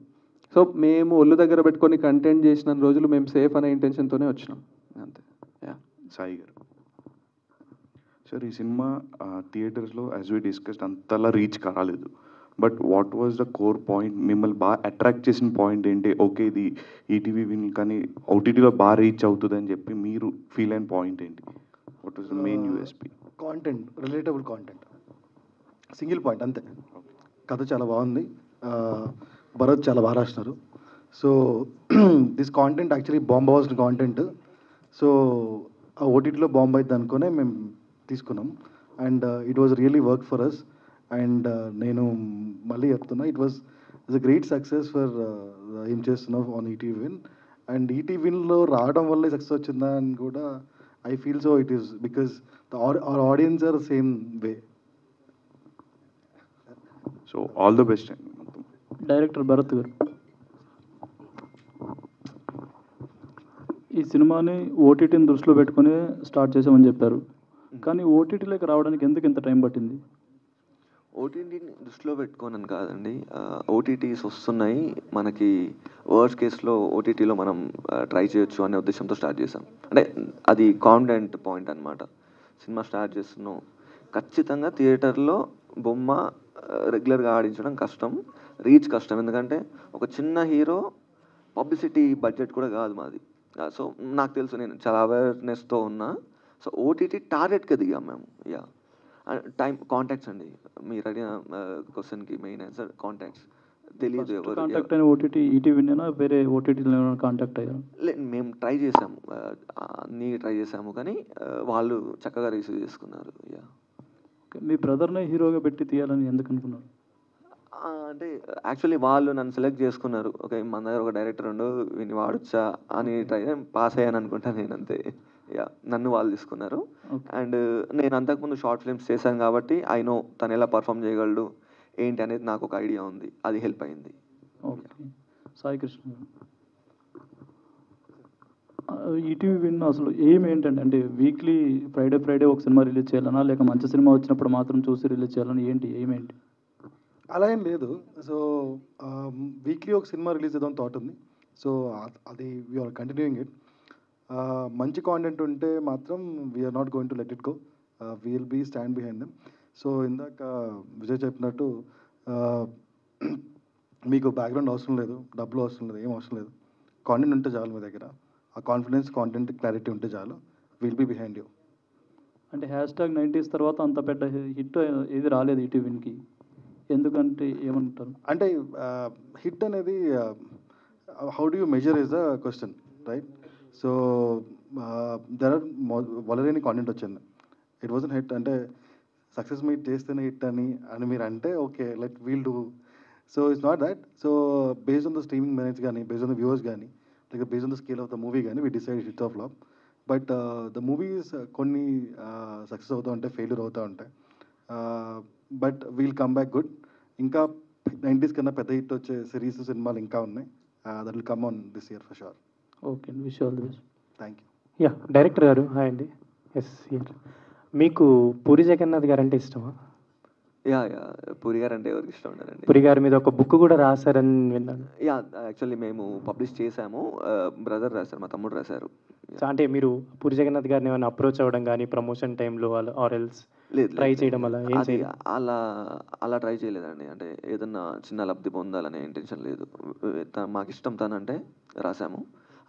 సో మేము ఒళ్ళు దగ్గర పెట్టుకొని కంటెంట్ చేసిన రోజులు మేము సేఫ్ అనే ఇంటెన్షన్తోనే వచ్చినాం, అంతే. యా, సాయి గారు, సార్ ఈ సినిమా థియేటర్స్లో యాజ్ వి డిస్కస్డ్ అంతలా రీచ్ కాలేదు, but what was the core point, మిమ్మల్ని బాగా అట్రాక్ట్ చేసిన పాయింట్ ఏంటి? ఓకే, ఇది ఈటీవీ విన్ కానీ ఓటీటీలో బాగా రీచ్ అవుతుంది అని చెప్పి మీరు ఫీల్ అయిన పాయింట్ ఏంటి? What was the main USP? Content, relatable content, single point అంతే. కథ చాలా బాగుంది, భరత్ చాలా బాగా రాసినారు. So this content actually bomb అవ్వాల్సిన కాంటెంట్. సో ఆ ఓటీటీలో బాంబ్ అవుతుంది అనుకునే మేము తీసుకున్నాం. And it was really work for us. And నేను మళ్ళీ చెప్తున్నా, it was it's a great success for ఏం చేస్తున్నావు on ETV Win. And ETV విన్లో రావడం వల్ల సక్సెస్ వచ్చిందా అని కూడా I feel so it is because our audience are same way. So all the best అండి. డైరెక్టర్ భరత్ గారు, ఈ సినిమాని ఓటీటీని దృష్టిలో పెట్టుకుని స్టార్ట్ చేసామని చెప్పారు, కానీ ఓటీటీలోకి రావడానికి ఎందుకు ఇంత టైం పట్టింది? ఓటీటీని దృష్టిలో పెట్టుకోనని కాదండి, ఓటీటీస్ వస్తున్నాయి మనకి, వర్స్ట్ కేసులో ఓటీటీలో మనం ట్రై చేయొచ్చు అనే ఉద్దేశంతో స్టార్ట్ చేసాం. అంటే అది కాన్ఫిడెంట్ పాయింట్ అనమాట. సినిమా స్టార్ట్ చేస్తున్నాం, ఖచ్చితంగా థియేటర్లో బొమ్మ రెగ్యులర్గా ఆడించడం కష్టం, రీచ్ కష్టం. ఎందుకంటే ఒక చిన్న హీరో, పబ్లిసిటీ బడ్జెట్ కూడా కాదు మాది. సో నాకు తెలుసు, నేను చాలా అవేర్నెస్తో ఉన్నా. సో ఓటీటీ టార్గెట్గా దిగాం మేము. యా, టైం కాంటాక్ట్స్ అండి, మీరు అడిగిన క్వశ్చన్కి మెయిన్ ఆన్సర్ కాంటాక్ట్స్. తెలియదు ఎవరు కాంటాక్ట్ అయిన ఓటీటీ ఈటీవీనేనా, వేరే ఓటీటీలో కాంటాక్ట్ అయ్యారు? లేదు, మేము ట్రై చేసాము, అన్నీ ట్రై చేసాము, కానీ వాళ్ళు చక్కగా రిసీవ్ చేసుకున్నారు. యా. మీ బ్రదర్నే హీరోగా పెట్టి తీయాలని ఎందుకు అనుకున్నారు? అంటే యాక్చువల్లీ వాళ్ళు నన్ను సెలెక్ట్ చేసుకున్నారు. ఓకే, మన దగ్గర ఒక డైరెక్టర్ ఉండు, వీని వాడొచ్చా అని ట్రై పాస్ అయ్యాను అనుకుంటాను నేను, అంతే. యా, నన్ను వాళ్ళు తీసుకున్నారు. అండ్ నేను అంతకుముందు షార్ట్ ఫిల్మ్స్ చేశాను కాబట్టి ఐ నో తను ఎలా పర్ఫామ్ చేయగలడు ఏంటి అనేది నాకు ఒక ఐడియా ఉంది, అది హెల్ప్ అయింది. Okay. Sai Krishna, ETV win అసలు ఏం ఏంటంటే, అంటే వీక్లీ ఫ్రైడే ఒక సినిమా రిలీజ్ చేయాలన్నా, లేక మంచి సినిమా వచ్చినప్పుడు మాత్రం చూసి రిలీజ్ చేయాలని, ఏంటి ఏమేంటి? అలా ఏం లేదు. సో వీక్లీ ఒక సినిమా రిలీజ్ చేద్దాం థాట్ ఉంది. సో అది వీఆర్ కంటిన్యూయింగ్ ఇట్. మంచి కాంటెంట్ ఉంటే మాత్రం we're not going to let it go, we'll be stand behind them. So ఇందాక విజయ్ చెప్పినట్టు మీకు బ్యాక్గ్రౌండ్ అవసరం లేదు, డబ్బులు అవసరం లేదు, ఏం అవసరం లేదు. కాంటెంట్ ఉంటే చాలు మీ దగ్గర, ఆ కాన్ఫిడెన్స్, కాంటెంట్ క్లారిటీ ఉంటే చాలు, విల్ బీ బిహైండ్ యూ. అంటే #90s తర్వాత అంత పెద్ద హిట్ ఏది రాలేదు ఈటీవీకి, ఎందుకంటే ఏమంటారు? అంటే హిట్ అనేది how do you measure is the question, right? So there are వలరేని కాంటెంట్ వచ్చింది, ఇట్ వాజన్ హిట్. అంటే సక్సెస్ మీట్ చేస్తేనే హిట్ అని మీరు అంటే okay, let we'll do. So it's not that. So based on the streaming minutes కానీ, బేస్డ్ ఆన్ ద వ్యూవర్స్ కానీ, లేక based on the scale of the movie కానీ, we decide hit of flop. But the movies కొన్ని సక్సెస్ అవుతూ ఉంటాయి, ఫెయిల్యూర్ అవుతూ ఉంటాయి. But we'll come back good. ఇంకా 90s కన్నా పెద్ద హిట్ వచ్చే సిరీస్, సినిమాలు ఇంకా ఉన్నాయి. That will come on this year for sure. Okay, wish all the best. Thank you. Yeah, director గారు హాయ్ అండి. ఎస్, మీకు పూరి జగన్నాథ్ గారు అంటే ఇష్టమా? యా, పూరి గారు అంటే ఎవరికి ఇష్టం ఉండదండి. పూరి గారి మీద ఒక బుక్ కూడా రాశారని విన్నాను. యా, యాక్చువల్లీ మేము పబ్లిష్ చేసాము, బ్రదర్ రాశారు, మా తమ్ముడు రాశారు. అంటే మీరు పూరి జగన్నాథ్ గారిని ఏమైనా అప్రోచ్ అవ్వడం కానీ ప్రమోషన్ టైంలో ఆర్ ఎల్స్ ట్రై చేయడం అలా ఏం చేయలేదు? అలా ట్రై చేయలేదండి. అంటే ఏదన్నా చిన్న లబ్ధి పొందాలనే ఇంటెన్షన్ లేదు. మాకు ఇష్టం తనంటే రాసాము.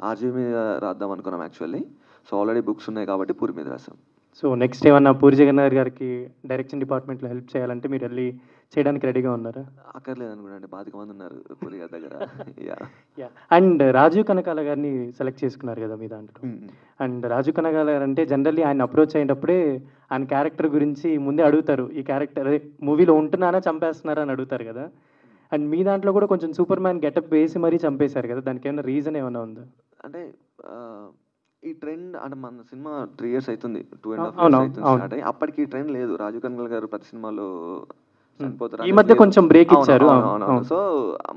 ఆర్జీ మీద రాద్దాం అనుకున్నాం యాక్చువల్లీ. సో ఆల్రెడీ బుక్స్ ఉన్నాయి కాబట్టి పూరి మీద రాసాం. సో నెక్స్ట్ ఏమన్నా పూరి జగన్నాథ్ గారికి డైరెక్షన్ డిపార్ట్మెంట్లో హెల్ప్ చేయాలంటే మీరు వెళ్ళి చేయడానికి రెడీగా ఉన్నారా? అక్కర్లేదు అనుకుంటే, 25 మంది ఉన్నారు పూరి గారి దగ్గర. యా, అండ్ రాజీవ్ కనకాల గారిని సెలెక్ట్ చేసుకున్నారు కదా మీ దాంట్లో. అండ్ రాజీవ్ కనకాల గారు అంటే జనరల్లీ ఆయన అప్రోచ్ అయినప్పుడే ఆయన క్యారెక్టర్ గురించి ముందే అడుగుతారు, ఈ క్యారెక్టర్ మూవీలో ఉంటున్నానా చంపేస్తున్నారా అని అడుగుతారు కదా. అండ్ మీ దాంట్లో కూడా కొంచెం సూపర్ మ్యాన్ గెటప్ వేసి మరీ చంపేశారు కదా, దానికి ఏమైనా రీజన్ ఏమైనా ఉందా? అంటే ఈ ట్రెండ్ అంటే మన సినిమా 3 years అవుతుంది, 2.5 years అవుతుంది స్టార్ట్ అయ్యి. అప్పటికి ఈ ట్రెండ్ లేదు. రాజీవ్ కనకాల గారు ప్రతి సినిమాలో చనిపోతారు, ఈ మధ్య కొంచెం బ్రేక్ ఇచ్చారు. సో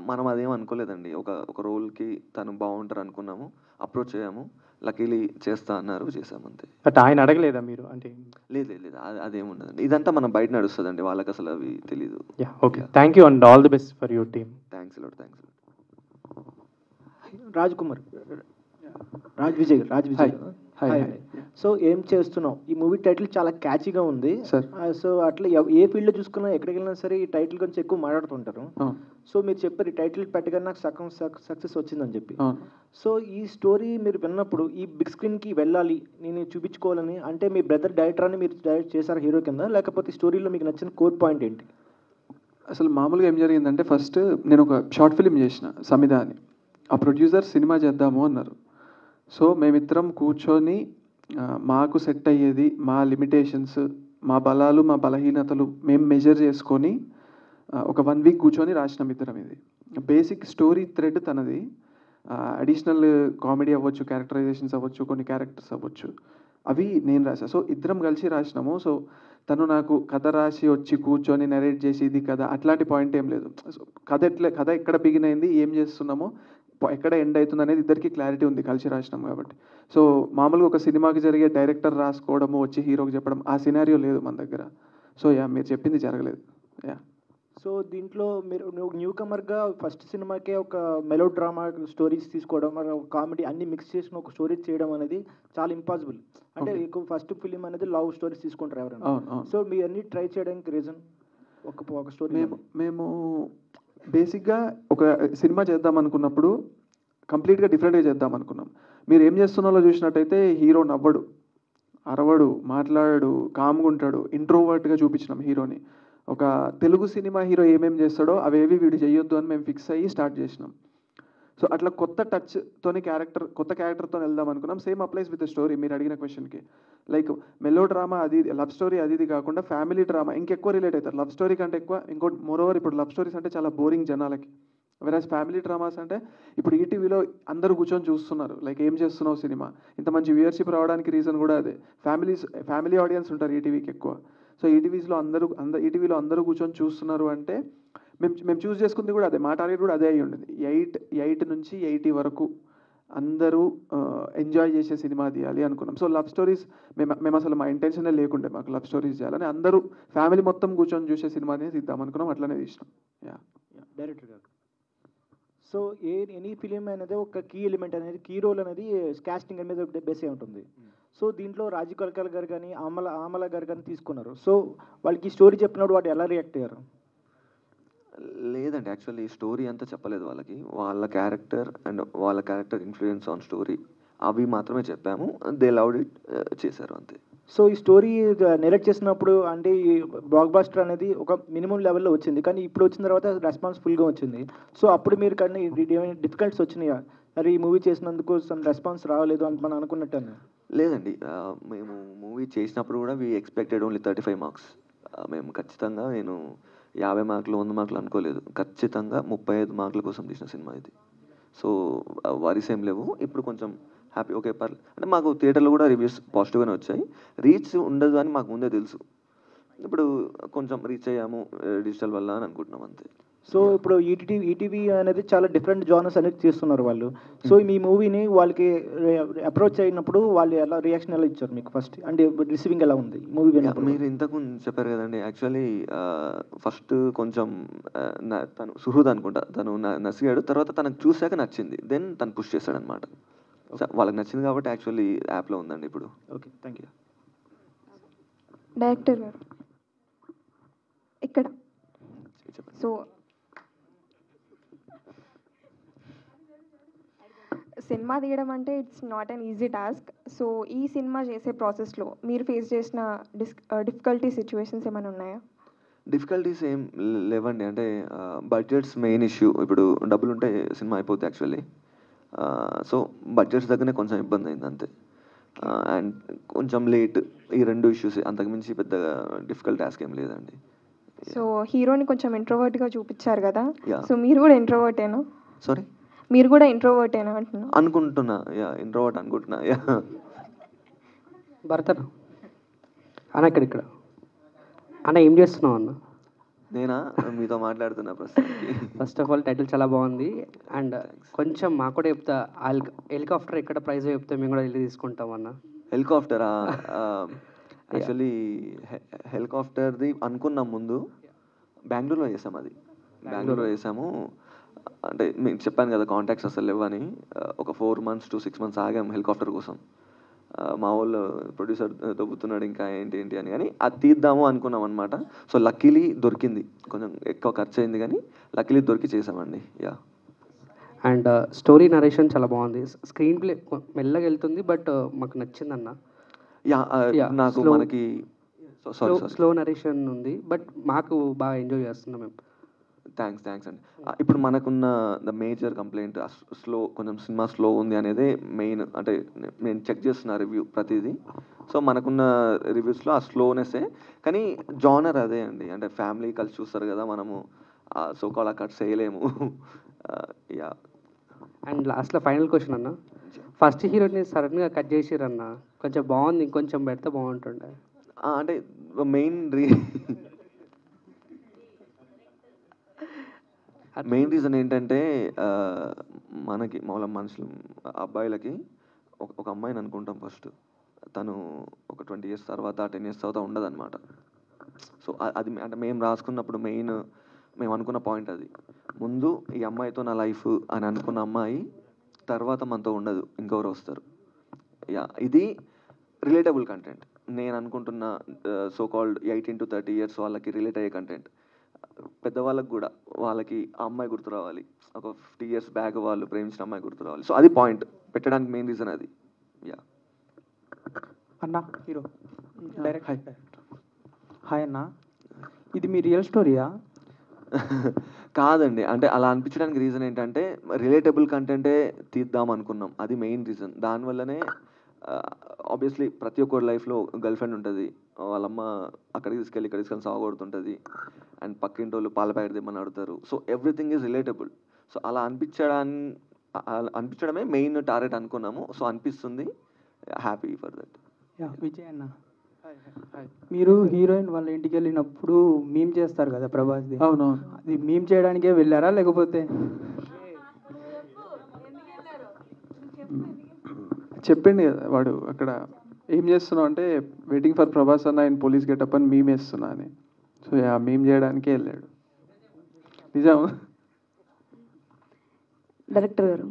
మనం అదేం అనుకోలేదండి. ఒక రోల్కి తను బాగుంటారు అనుకున్నాము, అప్రోచ్ అయ్యాము, లక్కీలీ చేస్తా అన్నారు, చేసాము అంతే. బట్ ఆయన అడగలేదా మీరు? అంటే లేదు, అదేం ఉండదండి. ఇదంతా మనం బయట నడుస్తుందండి, వాళ్ళకి అసలు అవి తెలీదు. Yeah, okay, thank you and all the best for your team. Thanks lot. Raj Vijay hi. So ఏం చేస్తున్నావు? ఈ మూవీ టైటిల్ చాలా క్యాచీగా ఉంది సార్. సో అట్లా ఏ ఫీల్డ్లో చూసుకున్నా ఎక్కడికి వెళ్ళినా సరే ఈ టైటిల్ గురించి ఎక్కువ మాట్లాడుతుంటారు. సో మీరు చెప్పారు ఈ టైటిల్ పెట్టగానే నాకు సగం సక్సెస్ వచ్చిందని చెప్పి. సో ఈ స్టోరీ మీరు విన్నప్పుడు ఈ బిగ్ స్క్రీన్కి వెళ్ళాలి, నేను చూపించుకోవాలని అంటే మీ బ్రదర్ డైరెక్టర్ అని మీరు డైరెక్ట్ చేశారు హీరో కింద, లేకపోతే స్టోరీలో మీకు నచ్చిన కోర్ పాయింట్ ఏంటి? అసలు మామూలుగా ఏం జరిగిందంటే, ఫస్ట్ నేను ఒక షార్ట్ ఫిలిం చేసిన సమిత అని. ఆ ప్రొడ్యూసర్ సినిమా చేద్దాము అన్నారు. సో మేమిద్దరం కూర్చొని మాకు సెట్ అయ్యేది, మా లిమిటేషన్స్, మా బలాలు, మా బలహీనతలు మేము మెజర్ చేసుకొని ఒక 1 week కూర్చొని రాసినాం ఇద్దరం ఇది. బేసిక్ స్టోరీ థ్రెడ్ తనది. అడిషనల్ కామెడీ అవ్వచ్చు, క్యారెక్టరైజేషన్స్ అవ్వచ్చు, కొన్ని క్యారెక్టర్స్ అవ్వచ్చు, అవి నేను రాసా. సో ఇద్దరం కలిసి రాసినాము. సో తను నాకు కథ రాసి వచ్చి కూర్చొని నరేట్ చేసి ఇది కథ అట్లాంటి పాయింట్ ఏం లేదు. సో కథ ఎక్కడ బిగిన్ అయింది, ఏం చేస్తున్నామో, ఎక్కడ ఎండ్ అవుతుంది అనేది ఇద్దరికి క్లారిటీ ఉంది కలిసి రాసినాం కాబట్టి. సో మామూలుగా ఒక సినిమాకి జరిగే డైరెక్టర్ రాసుకోవడము, వచ్చి హీరోకి చెప్పడం, ఆ సినారియో లేదు మన దగ్గర. సో మీరు చెప్పింది జరగలేదు. సో దీంట్లో మీరు న్యూ కమర్గా ఫస్ట్ సినిమాకే ఒక మెలో డ్రామా స్టోరీస్ తీసుకోవడం, కామెడీ అన్ని మిక్స్ చేసిన ఒక స్టోరీస్ చేయడం అనేది చాలా ఇంపాసిబుల్. అంటే ఫస్ట్ ఫిలిం అనేది లవ్ స్టోరీస్ తీసుకుంటారు ఎవరైనా. సో మీ అన్ని ట్రై చేయడానికి రీజన్ ఒక స్టోరీ. మేము బేసిక్గా ఒక సినిమా చేద్దాం అనుకున్నప్పుడు కంప్లీట్గా డిఫరెంట్గా చేద్దాం అనుకున్నాం. మీరు ఏం చేస్తున్నారో చూసినట్టయితే హీరో నవ్వడు, అరవడు, మాట్లాడాడు, కామ్గా ఉంటాడు, ఇంట్రోవర్ట్గా చూపించినాం హీరోని. ఒక తెలుగు సినిమా హీరో ఏమేమి చేస్తాడో అవేవి వీడు చేయొద్దు అని మేము ఫిక్స్ అయ్యి స్టార్ట్ చేసినాం. సో అట్లా కొత్త టచ్తోని కొత్త క్యారెక్టర్తో వెళ్దాం అనుకున్నాం. Same applies with story. మీరు అడిగిన క్వశ్చన్కి లైక్ మెలో డ్రామా అది లవ్ స్టోరీ అది కాకుండా ఫ్యామిలీ డ్రామా ఇంకెక్కువ రిలేట్ అవుతారు. లవ్ స్టోరీ కంటే ఎక్కువ ఇంకోటి మోరోవర్ ఇప్పుడు లవ్ స్టోరీస్ అంటే చాలా బోరింగ్ జనాలకి. వెరాజ్ ఫ్యామిలీ డ్రామాస్ అంటే ఇప్పుడు ఈటీవీలో అందరూ కూర్చొని చూస్తున్నారు, లైక్ ఏం చేస్తున్నావు సినిమా, ఇంత మంచి వ్యూయర్షిప్ రావడానికి రీజన్ కూడా అదే. ఫ్యామిలీ ఆడియన్స్ ఉంటారు ఈటీవీకి ఎక్కువ. సో ఈటీవీలో అందరూ కూర్చొని చూస్తున్నారు అంటే మేము చూస్ చేసుకుంది కూడా అదే. మా టార్గెట్ కూడా అదే అయ్యి ఉండేది. 8 నుంచి 80 వరకు అందరూ ఎంజాయ్ చేసే సినిమా తీయాలి అనుకున్నాం. సో లవ్ స్టోరీస్ మేము అసలు మా ఇంటెన్షనే లేకుండే మాకు లవ్ స్టోరీస్ చేయాలని. అందరూ ఫ్యామిలీ మొత్తం కూర్చొని చూసే సినిమానే తీద్దాం అనుకున్నాం. అట్లనే తీసినాం. డైరెక్టర్ గారు, సో ఎనీ ఫిలిం అనేది ఒక కీ ఎలిమెంట్ అనేది, కీ రోల్ అనేది కాస్టింగ్ మీద బేస్ అయి ఉంటుంది. సో దీంట్లో రాజీవ్ కనకాల గారు కానీ ఆమల గారు కానీ తీసుకున్నారు. సో వాళ్ళకి స్టోరీ చెప్పినప్పుడు వాడు ఎలా రియాక్ట్ అయ్యారు? లేదండి, యాక్చువల్లీ స్టోరీ అంతా చెప్పలేదు వాళ్ళకి. వాళ్ళ క్యారెక్టర్ అండ్ వాళ్ళ క్యారెక్టర్ ఇన్ఫ్లుయెన్స్ ఆన్ స్టోరీ అవి మాత్రమే చెప్పాము. దే లవ్డ్ ఇట్, చేశారు అంతే. సో ఈ స్టోరీ నెరేట్ చేసినప్పుడు అంటే ఈ బ్లాక్ బాస్టర్ అనేది ఒక మినిమం లెవెల్లో వచ్చింది, కానీ ఇప్పుడు వచ్చిన తర్వాత రెస్పాన్స్ ఫుల్గా వచ్చింది. సో అప్పుడు మీరు కానీ డిఫికల్ట్స్ వచ్చినాయా? మరి ఈ మూవీ చేసినందుకు సమ్ రెస్పాన్స్ రావలేదు అని మనం అనుకున్నట్టు? లేదండి, మేము మూవీ చేసినప్పుడు కూడా వీ ఎక్స్పెక్టెడ్ ఓన్లీ 35 మార్క్స్. మేము ఖచ్చితంగా 50 మార్కులు 100 మార్కులు అనుకోలేదు. ఖచ్చితంగా 35 మార్కుల కోసం తీసిన సినిమా ఇది. సో వరీస్ ఏం లేవు. ఇప్పుడు కొంచెం హ్యాపీ, ఓకే పర్లేదు. అంటే మాకు థియేటర్లో కూడా రివ్యూస్ పాజిటివ్గానే వచ్చాయి. రీచ్ ఉండదు అని మాకు ముందే తెలుసు. ఇప్పుడు కొంచెం రీచ్ అయ్యాము డిజిటల్ వల్ల అని అనుకుంటున్నాం అంతే. సో ఇప్పుడు ఈటీవీ అనేది చాలా డిఫరెంట్ జానర్స్ అనేది చేస్తున్నారు వాళ్ళు. సో మీ మూవీని వాళ్ళకి అప్రోచ్ అయినప్పుడు వాళ్ళు ఎలా రియాక్షన్ ఎలా ఇచ్చారు మీకు? ఫస్ట్ అంటే రిసీవింగ్ ఎలా ఉంది మూవీ? మీరు ఇంతకు చెప్పారు కదండి, యాక్చువల్లీ ఫస్ట్ కొంచెం తను సుహృద్ అనుకుంటా, తను నసిగాడు. తర్వాత తనకు చూశాక నచ్చింది, దెన్ తను పుష్ చేశాడు అనమాట. వాళ్ళకి నచ్చింది కాబట్టి యాక్చువల్లీ యాప్లో ఉందండి ఇప్పుడు. Okay, thank you. డైరెక్టర్ గారు ఇక్కడ, సో సినిమా తీయడం అంటే it's not an easy task. So ఈ సినిమా చేసే ప్రాసెస్లో మీరు ఫేస్ చేసిన డిఫికల్టీ సిచ్యువేషన్స్ ఏమైనా ఉన్నాయా? డిఫికల్టీస్ ఏం లేవండి. అంటే బడ్జెట్స్ మెయిన్ ఇష్యూ. ఇప్పుడు డబ్బులు ఉంటే సినిమా అయిపోతుంది యాక్చువల్లీ. సో బడ్జెట్స్ దగ్గరనే కొంచెం ఇబ్బంది అయింది అంతే. అండ్ కొంచెం లేట్, ఈ 2 ఇష్యూస్, అంతకుమించి పెద్దగా డిఫికల్ట్ టాస్క్ ఏం లేదండి. సో హీరోని కొంచెం ఇంట్రోవర్ట్గా చూపించారు కదా, సో మీరు కూడా ఇంట్రోవర్టేనా? సారీ, మీరు కూడా ఇంట్రోవర్టేనా అంటున్నా? అనుకుంటున్నా, ఇంట్రోవర్ట్ అనుకుంటున్నా. భరత అన్న, ఇక్కడ అన్న ఏం చేస్తున్నావు అన్న? నేనా, మీతో మాట్లాడుతున్నా ప్రస్తుతానికి. ఫస్ట్ ఆఫ్ ఆల్ టైటిల్ చాలా బాగుంది. అండ్ కొంచెం మాకు కూడా చెప్తా, హెలికాప్టర్ ఎక్కడ ప్రైజ్ చెప్తే మేము కూడా వెళ్ళి తీసుకుంటాం అన్న. హెలికాప్టరా? యాక్చువల్లీ హెలికాప్టర్ది అనుకున్నాం ముందు. బెంగళూరులో చేసాం అది. బెంగళూరులో చేసాము. అంటే మీకు చెప్పాను కదా కాంటాక్ట్స్ అసలు లేవని. ఒక 4 months to 6 months ఆగాం హెలికాప్టర్ కోసం. మా వాళ్ళు ప్రొడ్యూసర్ దొబ్బుతున్నాడు ఇంకా ఏంటి అని, కానీ అది తీద్దాము అనుకున్నాం అనమాట. సో లక్కీలీ దొరికింది. కొంచెం ఎక్కువ ఖర్చు అయింది కానీ లక్కీలీ దొరికి చేసామండి. అండ్ స్టోరీ నరేషన్ చాలా బాగుంది. స్క్రీన్ ప్లే మెల్లగా వెళ్తుంది, బట్ మాకు నచ్చిందన్న. నాకు మనకి స్లో నరేషన్ ఉంది, బట్ మాకు బాగా ఎంజాయ్ చేస్తున్నాం మేము. థ్యాంక్స్ అండి. ఇప్పుడు మనకున్న ద మేజర్ కంప్లైంట్ కొంచెం సినిమా స్లో ఉంది అనేదే మెయిన్. అంటే నేను చెక్ చేస్తున్నా రివ్యూ ప్రతిదీ. సో మనకున్న రివ్యూస్లో ఆ స్లోనెస్సే, కానీ జానర్ అదే అండి. అంటే ఫ్యామిలీ కలిసి చూస్తారు కదా మనము. సో కాల్ కట్ చేయలేము. యా. అండ్ లాస్ట్లో ఫైనల్ క్వశ్చన్ అన్న, ఫస్ట్ హీరోని సడన్గా కట్ చేసిరన్న, కొంచెం బాగుంది, ఇంకొంచెం పెడితే బాగుంటుండే. అంటే మెయిన్ రీజన్ ఏంటంటే మనకి మామూలుగా మనుషులు అబ్బాయిలకి ఒక అమ్మాయిని అనుకుంటాం ఫస్ట్, తను ఒక 20 years తర్వాత 10 years తర్వాత ఉండదన్నమాట. సో అది అంటే మేము రాసుకున్నప్పుడు మేము అనుకున్న పాయింట్ అది. ముందు ఈ అమ్మాయితో నా లైఫ్ అని అనుకున్న అమ్మాయి తర్వాత మనతో ఉండదు, ఇంకెవరు వస్తారు. యా, ఇది రిలేటబుల్ కంటెంట్. నేను అనుకుంటున్న సో కాల్డ్ 18 to 30 years వాళ్ళకి రిలేట్ అయ్యే కంటెంట్. పెద్దవాళ్ళకి కూడా వాళ్ళకి ఆ అమ్మాయి గుర్తు రావాలి, ఒక 50 years బ్యాక్ వాళ్ళు ప్రేమించిన అమ్మాయి గుర్తు రావాలి. సో అది పాయింట్ పెట్టడానికి మెయిన్ రీజన్ అది. యా. అన్న హీరో డైరెక్ట్ హాయ్ అన్న, ఇది మీ రియల్ స్టోరీయా? కాదండి, అంటే అలా అనిపించడానికి రీజన్ ఏంటంటే రిలేటబుల్ కంటెంటే తీద్దాం అనుకున్నాం, అది మెయిన్ రీజన్. దానివల్లనే ఆబ్వియస్లీ ప్రతి ఒక్కరి లైఫ్లో గర్ల్ ఫ్రెండ్ ఉంటుంది, వాళ్ళమ్మ అక్కడికి తీసుకెళ్ళి ఇక్కడికి తీసుకెళ్ళి సాగొడుతుంటుంది, అండ్ పక్కింటి వాళ్ళు పాల ప్యాకెట్ తెమ్మని అడుగుతారు. So everything is relatable. So అలా అనిపించడమే మెయిన్ టార్గెట్ అనుకున్నాము. సో అనిపిస్తుంది, హ్యాపీ ఫర్ దట్. విజయ్ అన్న, మీరు హీరోయిన్ వాళ్ళ ఇంటికి వెళ్ళినప్పుడు మీమ్ చేస్తారు కదా ప్రభాస్ది, అవునవును, అది మీమ్ చేయడానికే వెళ్ళారా లేకపోతే? చెప్పింది కదా వాడు అక్కడ, ఏం చేస్తున్నావు అంటే వెయిటింగ్ ఫర్ ప్రభాస్ అన్న ఇన్ పోలీస్ గెటప్ అని మీమ్ వేస్తున్నా అని. సో మీమ్ చేయడానికే వెళ్ళాడు. నిజం. డైరెక్టర్ గారు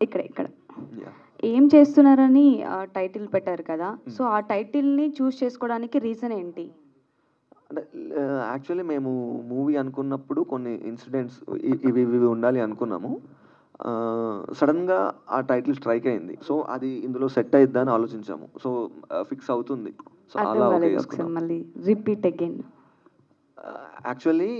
ఇక్కడ ఏం చేస్తున్నారని టైటిల్ పెట్టారు కదా, సో ఆ టైటిల్ని చూస్ చేసుకోవడానికి రీజన్ ఏంటి? అంటే యాక్చువల్లీ మేము మూవీ అనుకున్నప్పుడు కొన్ని ఇన్సిడెంట్స్ ఇవి ఉండాలి అనుకున్నాము. సడన్గా ఆ టైటిల్ స్ట్రైక్ అయింది. సో అది ఇందులో సెట్ అయిద్దా అని ఆలోచించాము. సో ఫిక్స్ అవుతుంది. సో అలా మళ్ళీ రిపీట్ అగైన్. యాక్చువల్లీ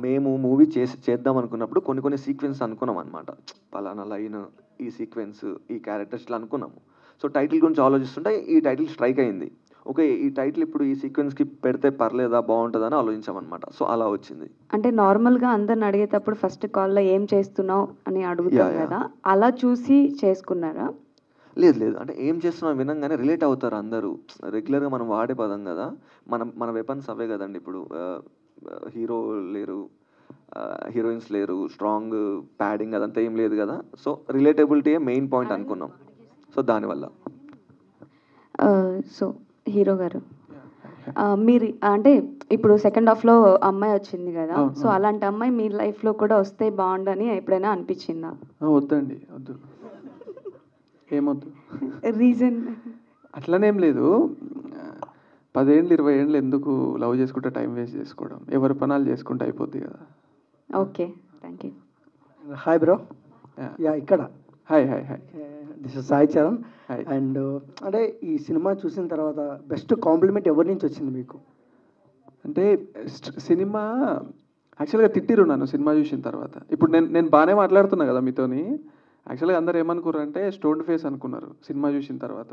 మేము మూవీ చేద్దాం అనుకున్నప్పుడు కొన్ని సీక్వెన్స్ అనుకున్నాం అనమాట. పలానా లైన్, ఈ సీక్వెన్స్, ఈ క్యారెక్టర్స్ ఇట్లా అనుకున్నాము. సో టైటిల్ గురించి ఆలోచిస్తుంటే ఈ టైటిల్ స్ట్రైక్ అయింది. ఓకే, ఈ టైటిల్ ఇప్పుడు ఈ సీక్వెన్స్కి పెడితే పర్లేదా, బాగుంటుందా అని ఆలోచించామన్నమాట. సో అలా వచ్చింది. అంటే నార్మల్గా అందరిని అడిగేటప్పుడు ఫస్ట్ కాల్లో ఏం చేస్తున్నావు అని అడుగుతాం కదా, అలా చూసి చేసుకున్నారా? లేదు, అంటే ఏం చేస్తున్నాం వినంగానే రిలేట్ అవుతారు అందరూ. రెగ్యులర్గా మనం వాడే పదం కదా, మన వెపన్స్ అవే కదండి. ఇప్పుడు హీరో లేరు, హీరోయిన్స్ లేరు, స్ట్రాంగ్ ప్యాడింగ్ అదంతా ఏం లేదు కదా. సో రిలేటబిలిటీ మెయిన్ పాయింట్ అనుకున్నాం. సో దానివల్ల. సో హీరో గారు, మీరు అంటే ఇప్పుడు సెకండ్ హాఫ్లో అమ్మాయి వచ్చింది కదా, సో అలాంటి అమ్మాయి మీ లైఫ్లో కూడా వస్తే బాగుండని ఎప్పుడైనా అనిపించిందా? వద్దండి, వద్దు, ఏమొద్దు. రీజన్ అట్లనేం లేదు. 10 ఏళ్ళు 20 ఏళ్ళు ఎందుకు లవ్ చేసుకుంటే టైం వేస్ట్ చేసుకోవడం, ఎవరి పనాలు చేసుకుంటే అయిపోద్ది కదా. Okay, thank you. Hi bro. Ya, ఇక్కడ hi this is Sai Charan. And అంటే ఈ సినిమా చూసిన తర్వాత బెస్ట్ కాంప్లిమెంట్ ఎవరి నుంచి వచ్చింది మీకు? అంటే సినిమా యాక్చువల్గా తిట్టిరు నన్ను సినిమా చూసిన తర్వాత. ఇప్పుడు నేను బాగానే మాట్లాడుతున్నా కదా మీతోని. యాక్చువల్గా అందరు ఏమనుకున్నారు అంటే స్టోన్ ఫేస్ అనుకున్నారు సినిమా చూసిన తర్వాత.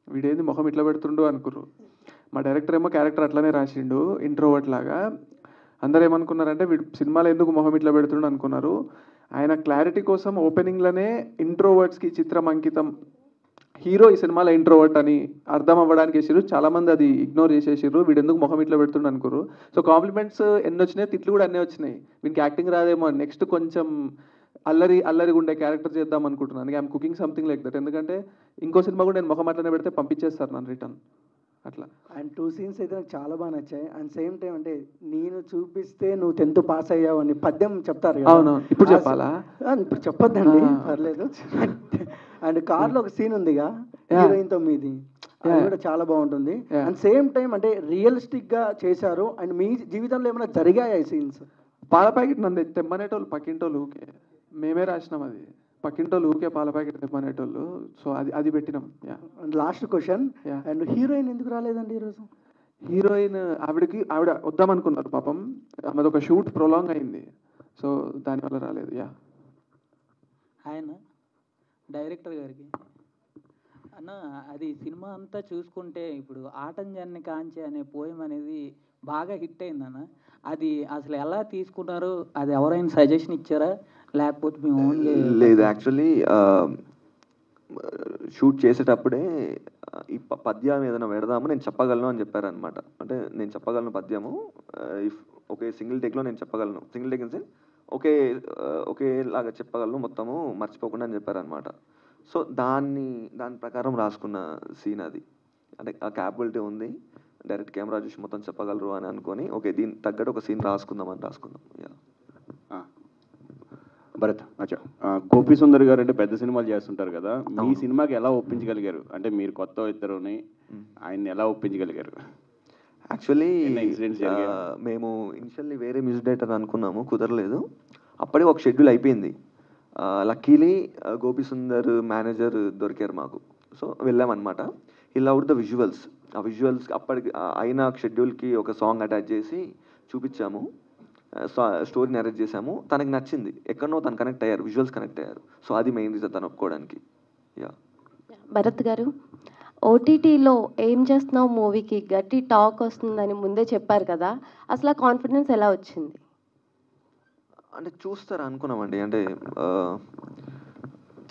వీడేంది ముఖం ఇట్లా పెడుతుండు అనుకుర్రు. మా డైరెక్టర్ ఏమో క్యారెక్టర్ అట్లనే రాసిండు, ఇంట్రోవర్ట్ లాగా. అందరు ఏమనుకున్నారంటే వీడు సినిమాలో ఎందుకు మొహం ఇట్లా పెడుతుండు అనుకున్నారు. ఆయన క్లారిటీ కోసం ఓపెనింగ్లోనే ఇంట్రోవర్ట్స్కి చిత్రం అంకితం, హీరో ఈ సినిమాలో ఇంట్రోవర్ట్ అని అర్థం అవ్వడానికి వేసారు. చాలామంది అది ఇగ్నోర్ చేసేసారు, వీడు ఎందుకు మొహం ఇట్లా పెడుతుండు అనుకోరు. సో కాంప్లిమెంట్స్ ఎన్ని వచ్చినాయి, తిట్లు కూడా అన్నీ వచ్చినాయి. వీనికి యాక్టింగ్ రాదేమో, నెక్స్ట్ కొంచెం అల్లరిగా ఉండే క్యారెక్టర్ చేద్దాం అనుకుంటున్నాను. I'm cooking something like that. ఎందుకంటే ఇంకో సినిమా కూడా నేను ముఖం అట్లనే పెడితే పంపించేస్తారు నన్ను రిటర్న్ అట్లా. అండ్ 2 scenes అయితే నాకు చాలా బాగా నచ్చాయి. అండ్ సేమ్ టైం అంటే నేను చూపిస్తే నువ్వు 10th పాస్ అయ్యావు అని పద్యం చెప్తారు కదా. అవును, ఇప్పుడు చెప్పాలా? ఇప్పుడు చెప్పొద్దండి, పర్లేదు. అండ్ కార్లో ఒక సీన్ ఉందిగా హీరోయిన్తో మీది, అది కూడా చాలా బాగుంటుంది. అండ్ సేమ్ టైం అంటే రియలిస్టిక్గా చేశారు. అండ్ మీ జీవితంలో ఏమైనా జరిగాయా ఈ సీన్స్? పాల ప్యాకెట్ నన్ను తెమ్మనేటోళ్ళు పక్కింటోళ్ళు ఊకే, మేమే రాసినాం అది. పక్కింటోళ్ళు ఊకే పాల ప్యాకెట్ తెమ్మనేటోళ్ళు. సో అది పెట్టినాం. And last question, and heroine ఎందుకు రాలేదండి ఈరోజు? హీరోయిన్ ఆవిడ వద్దామనుకున్నారు పాపం, ఆమెది ఒక షూట్ ప్రొలాంగ్ అయింది. సో దానివల్ల రాలేదు. ఆయన డైరెక్టర్ గారికి అన్న అది సినిమా అంతా చూసుకుంటే ఇప్పుడు ఆటంజన్ని కాంచి అనే పోయం అనేది బాగా హిట్ అయిందన్న. అది అసలు ఎలా తీసుకున్నారు? అది ఎవరైనా సజెషన్ ఇచ్చారా లేకపోతే మీ ఓన్గా? లేదు, యాక్చువల్లీ షూట్ చేసేటప్పుడే ఈ పద్యం ఏదైనా పెడదాము నేను చెప్పగలను అని చెప్పారనమాట. అంటే నేను చెప్పగలను పద్యము, ఇఫ్ ఒకే సింగిల్ టేక్లో నేను చెప్పగలను, సింగిల్ టేక్ ఇన్ ఒకేలాగా చెప్పగలను మొత్తము మర్చిపోకుండా అని చెప్పారనమాట. సో దాని ప్రకారం రాసుకున్న సీన్ అది. అంటే ఆ క్యాపబిలిటీ ఉంది, డైరెక్ట్ కెమెరా చూసి మొత్తం చెప్పగలరు అని అనుకొని ఓకే దీనికి తగ్గట్టు ఒక సీన్ రాసుకుందాం. యా. భరత్, అచ్చా, గోపి సుందర్ గారు అంటే పెద్ద సినిమాలు చేస్తుంటారు కదా, మీ సినిమాకి ఎలా ఒప్పించగలిగారు? అంటే మీరు కొత్త ఇద్దరుని ఆయన్ని ఎలా ఒప్పించగలిగారు? యాక్చువల్లీ మేము ఇనిషియల్లీ వేరే మ్యూజిక్ డైరెక్టర్ అనుకున్నాము, కుదరలేదు. అప్పటికి ఒక షెడ్యూల్ అయిపోయింది. లక్కీలీ గోపి సుందర్ మేనేజర్ దొరికారు మాకు. సో వెళ్ళామన్నమాట. He loved the visuals. ఆ విజువల్స్ అప్పటికి అయిన షెడ్యూల్కి ఒక సాంగ్ అటాచ్ చేసి చూపించాము, స్టోరీ నరేట్ చేసాము. తనకి నచ్చింది, ఎక్కడనో తను కనెక్ట్ అయ్యారు, విజువల్స్ కనెక్ట్ అయ్యారు. సో అది మెయిన్ రీజన్ తను ఒప్పుకోవడానికి. యా. భరత్ గారు, ఓటీటీలో ఏం చేస్తున్నావు మూవీకి గట్టి టాక్ వస్తుందని ముందే చెప్పారు కదా, అసలు ఆ కాన్ఫిడెన్స్ ఎలా వచ్చింది? అంటే చూస్తారా అనుకున్నామండి. అంటే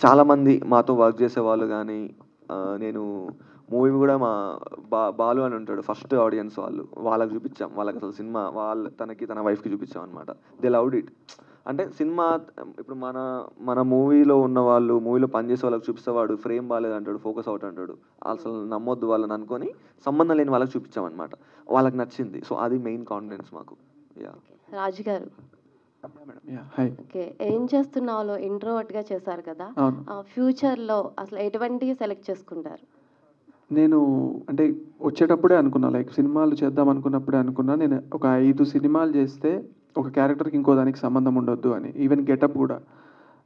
చాలామంది మాతో వర్క్ చేసే వాళ్ళు కానీ, నేను మూవీ కూడా మా బాలు అని ఉంటాడు ఫస్ట్ ఆడియన్స్, వాళ్ళకి చూపించాం. వాళ్ళకి అసలు సినిమా తనకి తన వైఫ్కి చూపించాం అనమాట. They loved it. అంటే సినిమా ఇప్పుడు మన మూవీలో ఉన్న వాళ్ళు, మూవీలో పనిచేసే వాళ్ళకి చూపిస్తే వాడు ఫ్రేమ్ బాగాలేదు అంటాడు, ఫోకస్ అవుట్ అంటాడు, అసలు నమ్మొద్దు వాళ్ళని అనుకొని సంబంధం లేని వాళ్ళకి చూపించాం అనమాట. వాళ్ళకి నచ్చింది. సో అది మెయిన్ కాన్ఫిడెన్స్ మాకు. యా. రాజు గారు, ఓకే, ఏం చేస్తున్నావు ఇంట్రోవర్ట్గా చేశారు కదా, ఫ్యూచర్లో అసలు ఎటువంటి సెలెక్ట్ చేసుకుంటారు? నేను అంటే వచ్చేటప్పుడే అనుకున్నా, లైక్ సినిమాలు చేద్దాం అనుకున్నప్పుడే అనుకున్నా, నేను ఒక 5 సినిమాలు చేస్తే ఒక క్యారెక్టర్కి ఇంకో దానికి సంబంధం ఉండొద్దు అని, ఈవెన్ గెటప్ కూడా.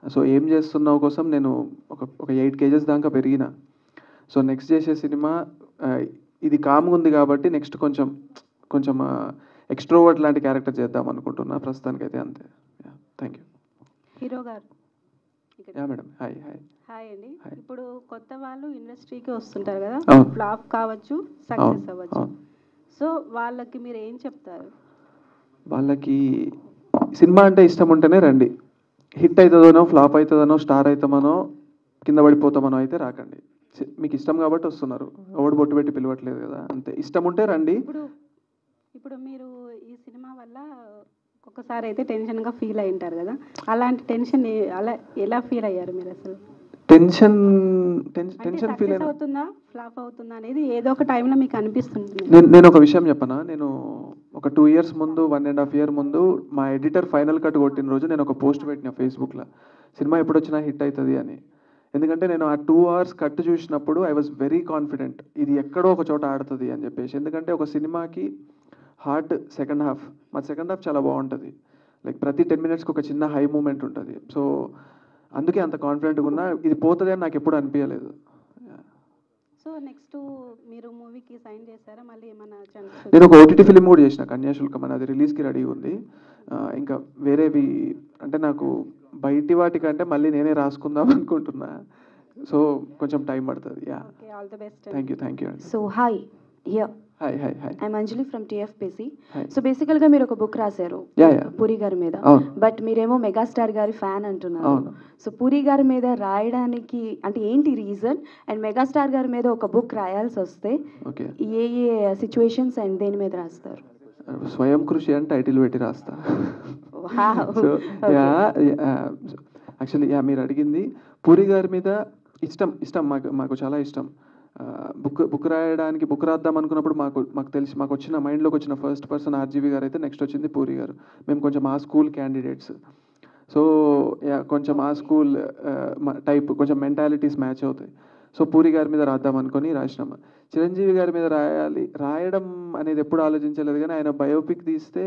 సో ఏం చేస్తున్నావు కోసం నేను ఒక 8 kgs దాకా పెరిగిన. సో నెక్స్ట్ చేసే సినిమా ఇది కామ్గా ఉంది కాబట్టి నెక్స్ట్ కొంచెం ఎక్స్ట్రోవర్ట్ లాంటి క్యారెక్టర్ చేద్దాం అనుకుంటున్నా ప్రస్తుతానికైతే. అంతే. Thank you. హీరో గారు. Yeah madam. హాయ్. హాయ్ అండి. ఇప్పుడు కొత్త వాళ్ళు ఇండస్ట్రీకి వస్తుంటారు కదా, ఫ్లాప్ కావచ్చు, సక్సెస్ అవ్వచ్చు. సో వాళ్ళకి మీరు ఏం చెప్తారు? వాళ్ళకి సినిమా అంటే ఇష్టం ఉంటేనే రండి. హిట్ అవుతుందనో, ఫ్లాప్ అవుతుందనో, స్టార్ అవుతామనో, కింద పడిపోతామనో అయితే రాకండి. మీకు ఇష్టం కాబట్టి వస్తున్నారు, ఎవడు బొట్టు పెట్టి పిలవట్లేదు కదా, అంతే. ఇష్టం ఉంటే రండి. ఇప్పుడు మీరు ఈ సినిమా వల్ల ఒక్కొక్కసారి అయితే టెన్షన్గా ఫీల్ అయి ఉంటారు కదా, అలాంటి టెన్షన్ అలా ఎలా ఫీల్ అయ్యారు మీరు? అసలు టెన్షన్ ఫీల్ అవుతుందా, ఫ్లాప్ అవుతుందా అనేది ఏదో ఒక టైంలో మీకు అనిపిస్తుంది. నేను ఒక విషయం చెప్పనా, నేను ఒక 2 years ముందు, 1.5 year ముందు మా ఎడిటర్ ఫైనల్ కట్ కొట్టిన రోజు నేను ఒక పోస్ట్ పెట్టిన ఫేస్బుక్లో, సినిమా ఎప్పుడు వచ్చినా హిట్ అవుతుంది అని. ఎందుకంటే నేను ఆ 2 hours కట్ చూసినప్పుడు ఐ వాజ్ వెరీ కాన్ఫిడెంట్ ఇది ఎక్కడో ఒక చోట ఆడుతుంది అని చెప్పేసి. ఎందుకంటే ఒక సినిమాకి హార్ట్ సెకండ్ హాఫ్ చాలా బాగుంటుంది. లైక్ ప్రతి 10 minutesకి ఒక చిన్న హై మూమెంట్ ఉంటుంది. సో అందుకే అంత కాన్ఫిడెంట్గా ఉన్నా, ఇది పోతుంది అని నాకు ఎప్పుడు అనిపించలేదు. సో నెక్స్ట్ మీరు మూవీకి సైన్ చేశారా మళ్ళీ ఏమైనా ఛాన్స్? నేను ఒక ఓటీటీ ఫిలిం కూడా చేసిన, కన్యాశుల్కం అని, అది రిలీజ్కి రెడీ ఉంది. ఇంకా వేరేవి అంటే నాకు బయటి వాటికంటే మళ్ళీ నేనే రాసుకుందాం అనుకుంటున్నా. సో కొంచెం టైం పడుతుంది. Yeah. All the best. Thank you. So hi. Here hi. I'm Anjali from TFPC. So బేసికల్గా మీరు ఒక బుక్ రాశారు పూరి గారి మీద, బట్ మీరేమో మెగాస్టార్ గారి ఫ్యాన్ అంటున్నారు. సో పూరి గారి మీద రాయడానికి అంటే ఏంటి రీజన్? అండ్ మెగాస్టార్ గారి మీద ఒక బుక్ రాయాల్సి వస్తే ఏ సిచ్యువేషన్స్ అండ్ దేని మీద రాస్తారు? స్వయం కృషి అని టైటిల్ పెట్టి రాస్తా. యాక్చువల్లీ మీరు అడిగింది పూరి గారి మీద ఇష్టం మాకు చాలా ఇష్టం. బుక్ రాయడానికి, బుక్ రాద్దాం అనుకున్నప్పుడు మాకు వచ్చిన మైండ్లోకి వచ్చిన ఫస్ట్ పర్సన్ ఆర్జీవి గారు అయితే, నెక్స్ట్ వచ్చింది పూరి గారు. మేము కొంచెం ఆ స్కూల్ క్యాండిడేట్స్. సో కొంచెం ఆ స్కూల్ టైప్ కొంచెం మెంటాలిటీస్ మ్యాచ్ అవుతాయి. సో పూరి గారి మీద రాద్దాం అనుకొని రాసినాము. చిరంజీవి గారి మీద రాయడం అనేది ఎప్పుడు ఆలోచించలేదు, కానీ ఆయన బయోపిక్ తీస్తే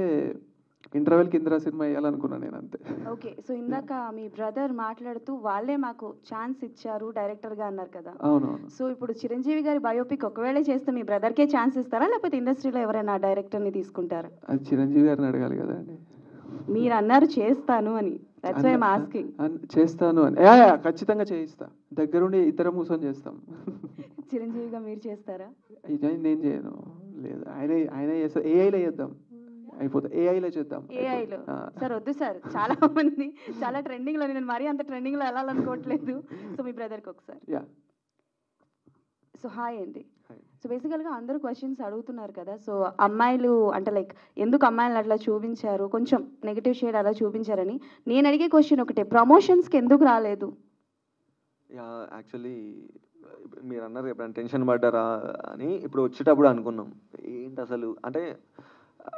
ఇంటర్వెల్కి ఇందిరా సినిమా వేయాలనుకున్నాను నేను, అంతే. ఓకే. సో ఇందాక మీ బ్రదర్ మాట్లాడుతూ వాళ్ళే మాకు ఛాన్స్ ఇచ్చారు డైరెక్టర్గా అన్నారు కదా. అవునవును. సో ఇప్పుడు చిరంజీవి గారి బయోపిక్ ఒకవేళ చేస్తే మీ బ్రదర్కే ఛాన్స్ ఇస్తారా, లేకపోతే ఇండస్ట్రీలో ఎవరైనా డైరెక్టర్ని తీసుకుంటారా? అది చిరంజీవి గారిని అడగాలి కదండి. మీరు అన్నారు చేస్తాను అని. That's why I'm asking. చేస్తాను అని ఖచ్చితంగా చేయిస్తా, దగ్గరుండి ఇద్దరం కూర్చొని చేస్తాం. చిరంజీవిగా మీరు చేస్తారా? నేను చేయను, లేదు ఆయన చేస్తారు. ఏఐలో చేద్దాం, అయిపోతుంది. ఏఐలో చేద్దాం. ఏఐలో సార్ వద్దు సార్, చాలా మంది చాలా ట్రెండింగ్లో, నేను మరీ అంత ట్రెండింగ్లో వెళ్ళాలనుకోవట్లేదు. సో మీ బ్రదర్కి ఒకసారి. సో హాయ్ అండి. సో బేసికల్గా అందరూ క్వశ్చన్స్ అడుగుతున్నారు కదా, సో అమ్మాయిలు అంటే లైక్ ఎందుకు అమ్మాయిలను అట్లా చూపించారు, కొంచెం నెగిటివ్ షేడ్ అలా చూపించారని. నేను అడిగే క్వశ్చన్ ఒకటే, ప్రమోషన్స్కి ఎందుకు రాలేదు? యాక్చువల్లీ మీరు అన్నారు ఎప్పుడైనా టెన్షన్ పడ్డారా అని, ఇప్పుడు వచ్చేటప్పుడు అనుకున్నాం ఏంటి అసలు అంటే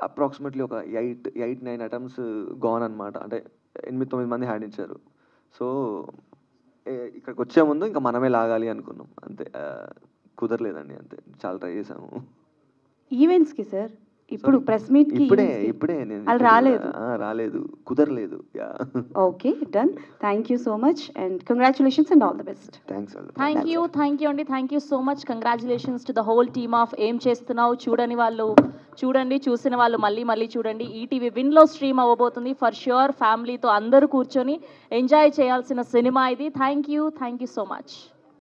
అప్రాక్సిమేట్లీ ఒక 8-9 అటెంప్ట్స్ గాన్ అనమాట. అంటే 8-9 మంది హ్యాండ్ ఇచ్చారు. సో ఇక్కడికి వచ్చే ముందు ఇంకా మనమే లాగాలి అనుకున్నాం అంతే. కుదరలేదండి, అంతే. చాలా ట్రై చేసాము. ఈవెంట్స్కి సార్ ఇప్పుడు ప్రెస్ మీట్కి ఇప్పుడే రాలేదు, కుదరలేదు. Okay done. Thank you so much and congratulations and all the best. Thanks. Thank you అండి. Thank you so much. Congratulations to the whole team of ఏం చేస్తున్నావు. చూడని వాళ్ళు చూడండి, చూసిన వాళ్ళు మళ్ళీ చూడండి. ఈటీవీ విన్లో స్ట్రీమ్ అవ్వబోతుంది. ఫర్ ష్యూర్ ఫ్యామిలీతో అందరూ కూర్చొని ఎంజాయ్ చేయాల్సిన సినిమా ఇది. Thank you so much.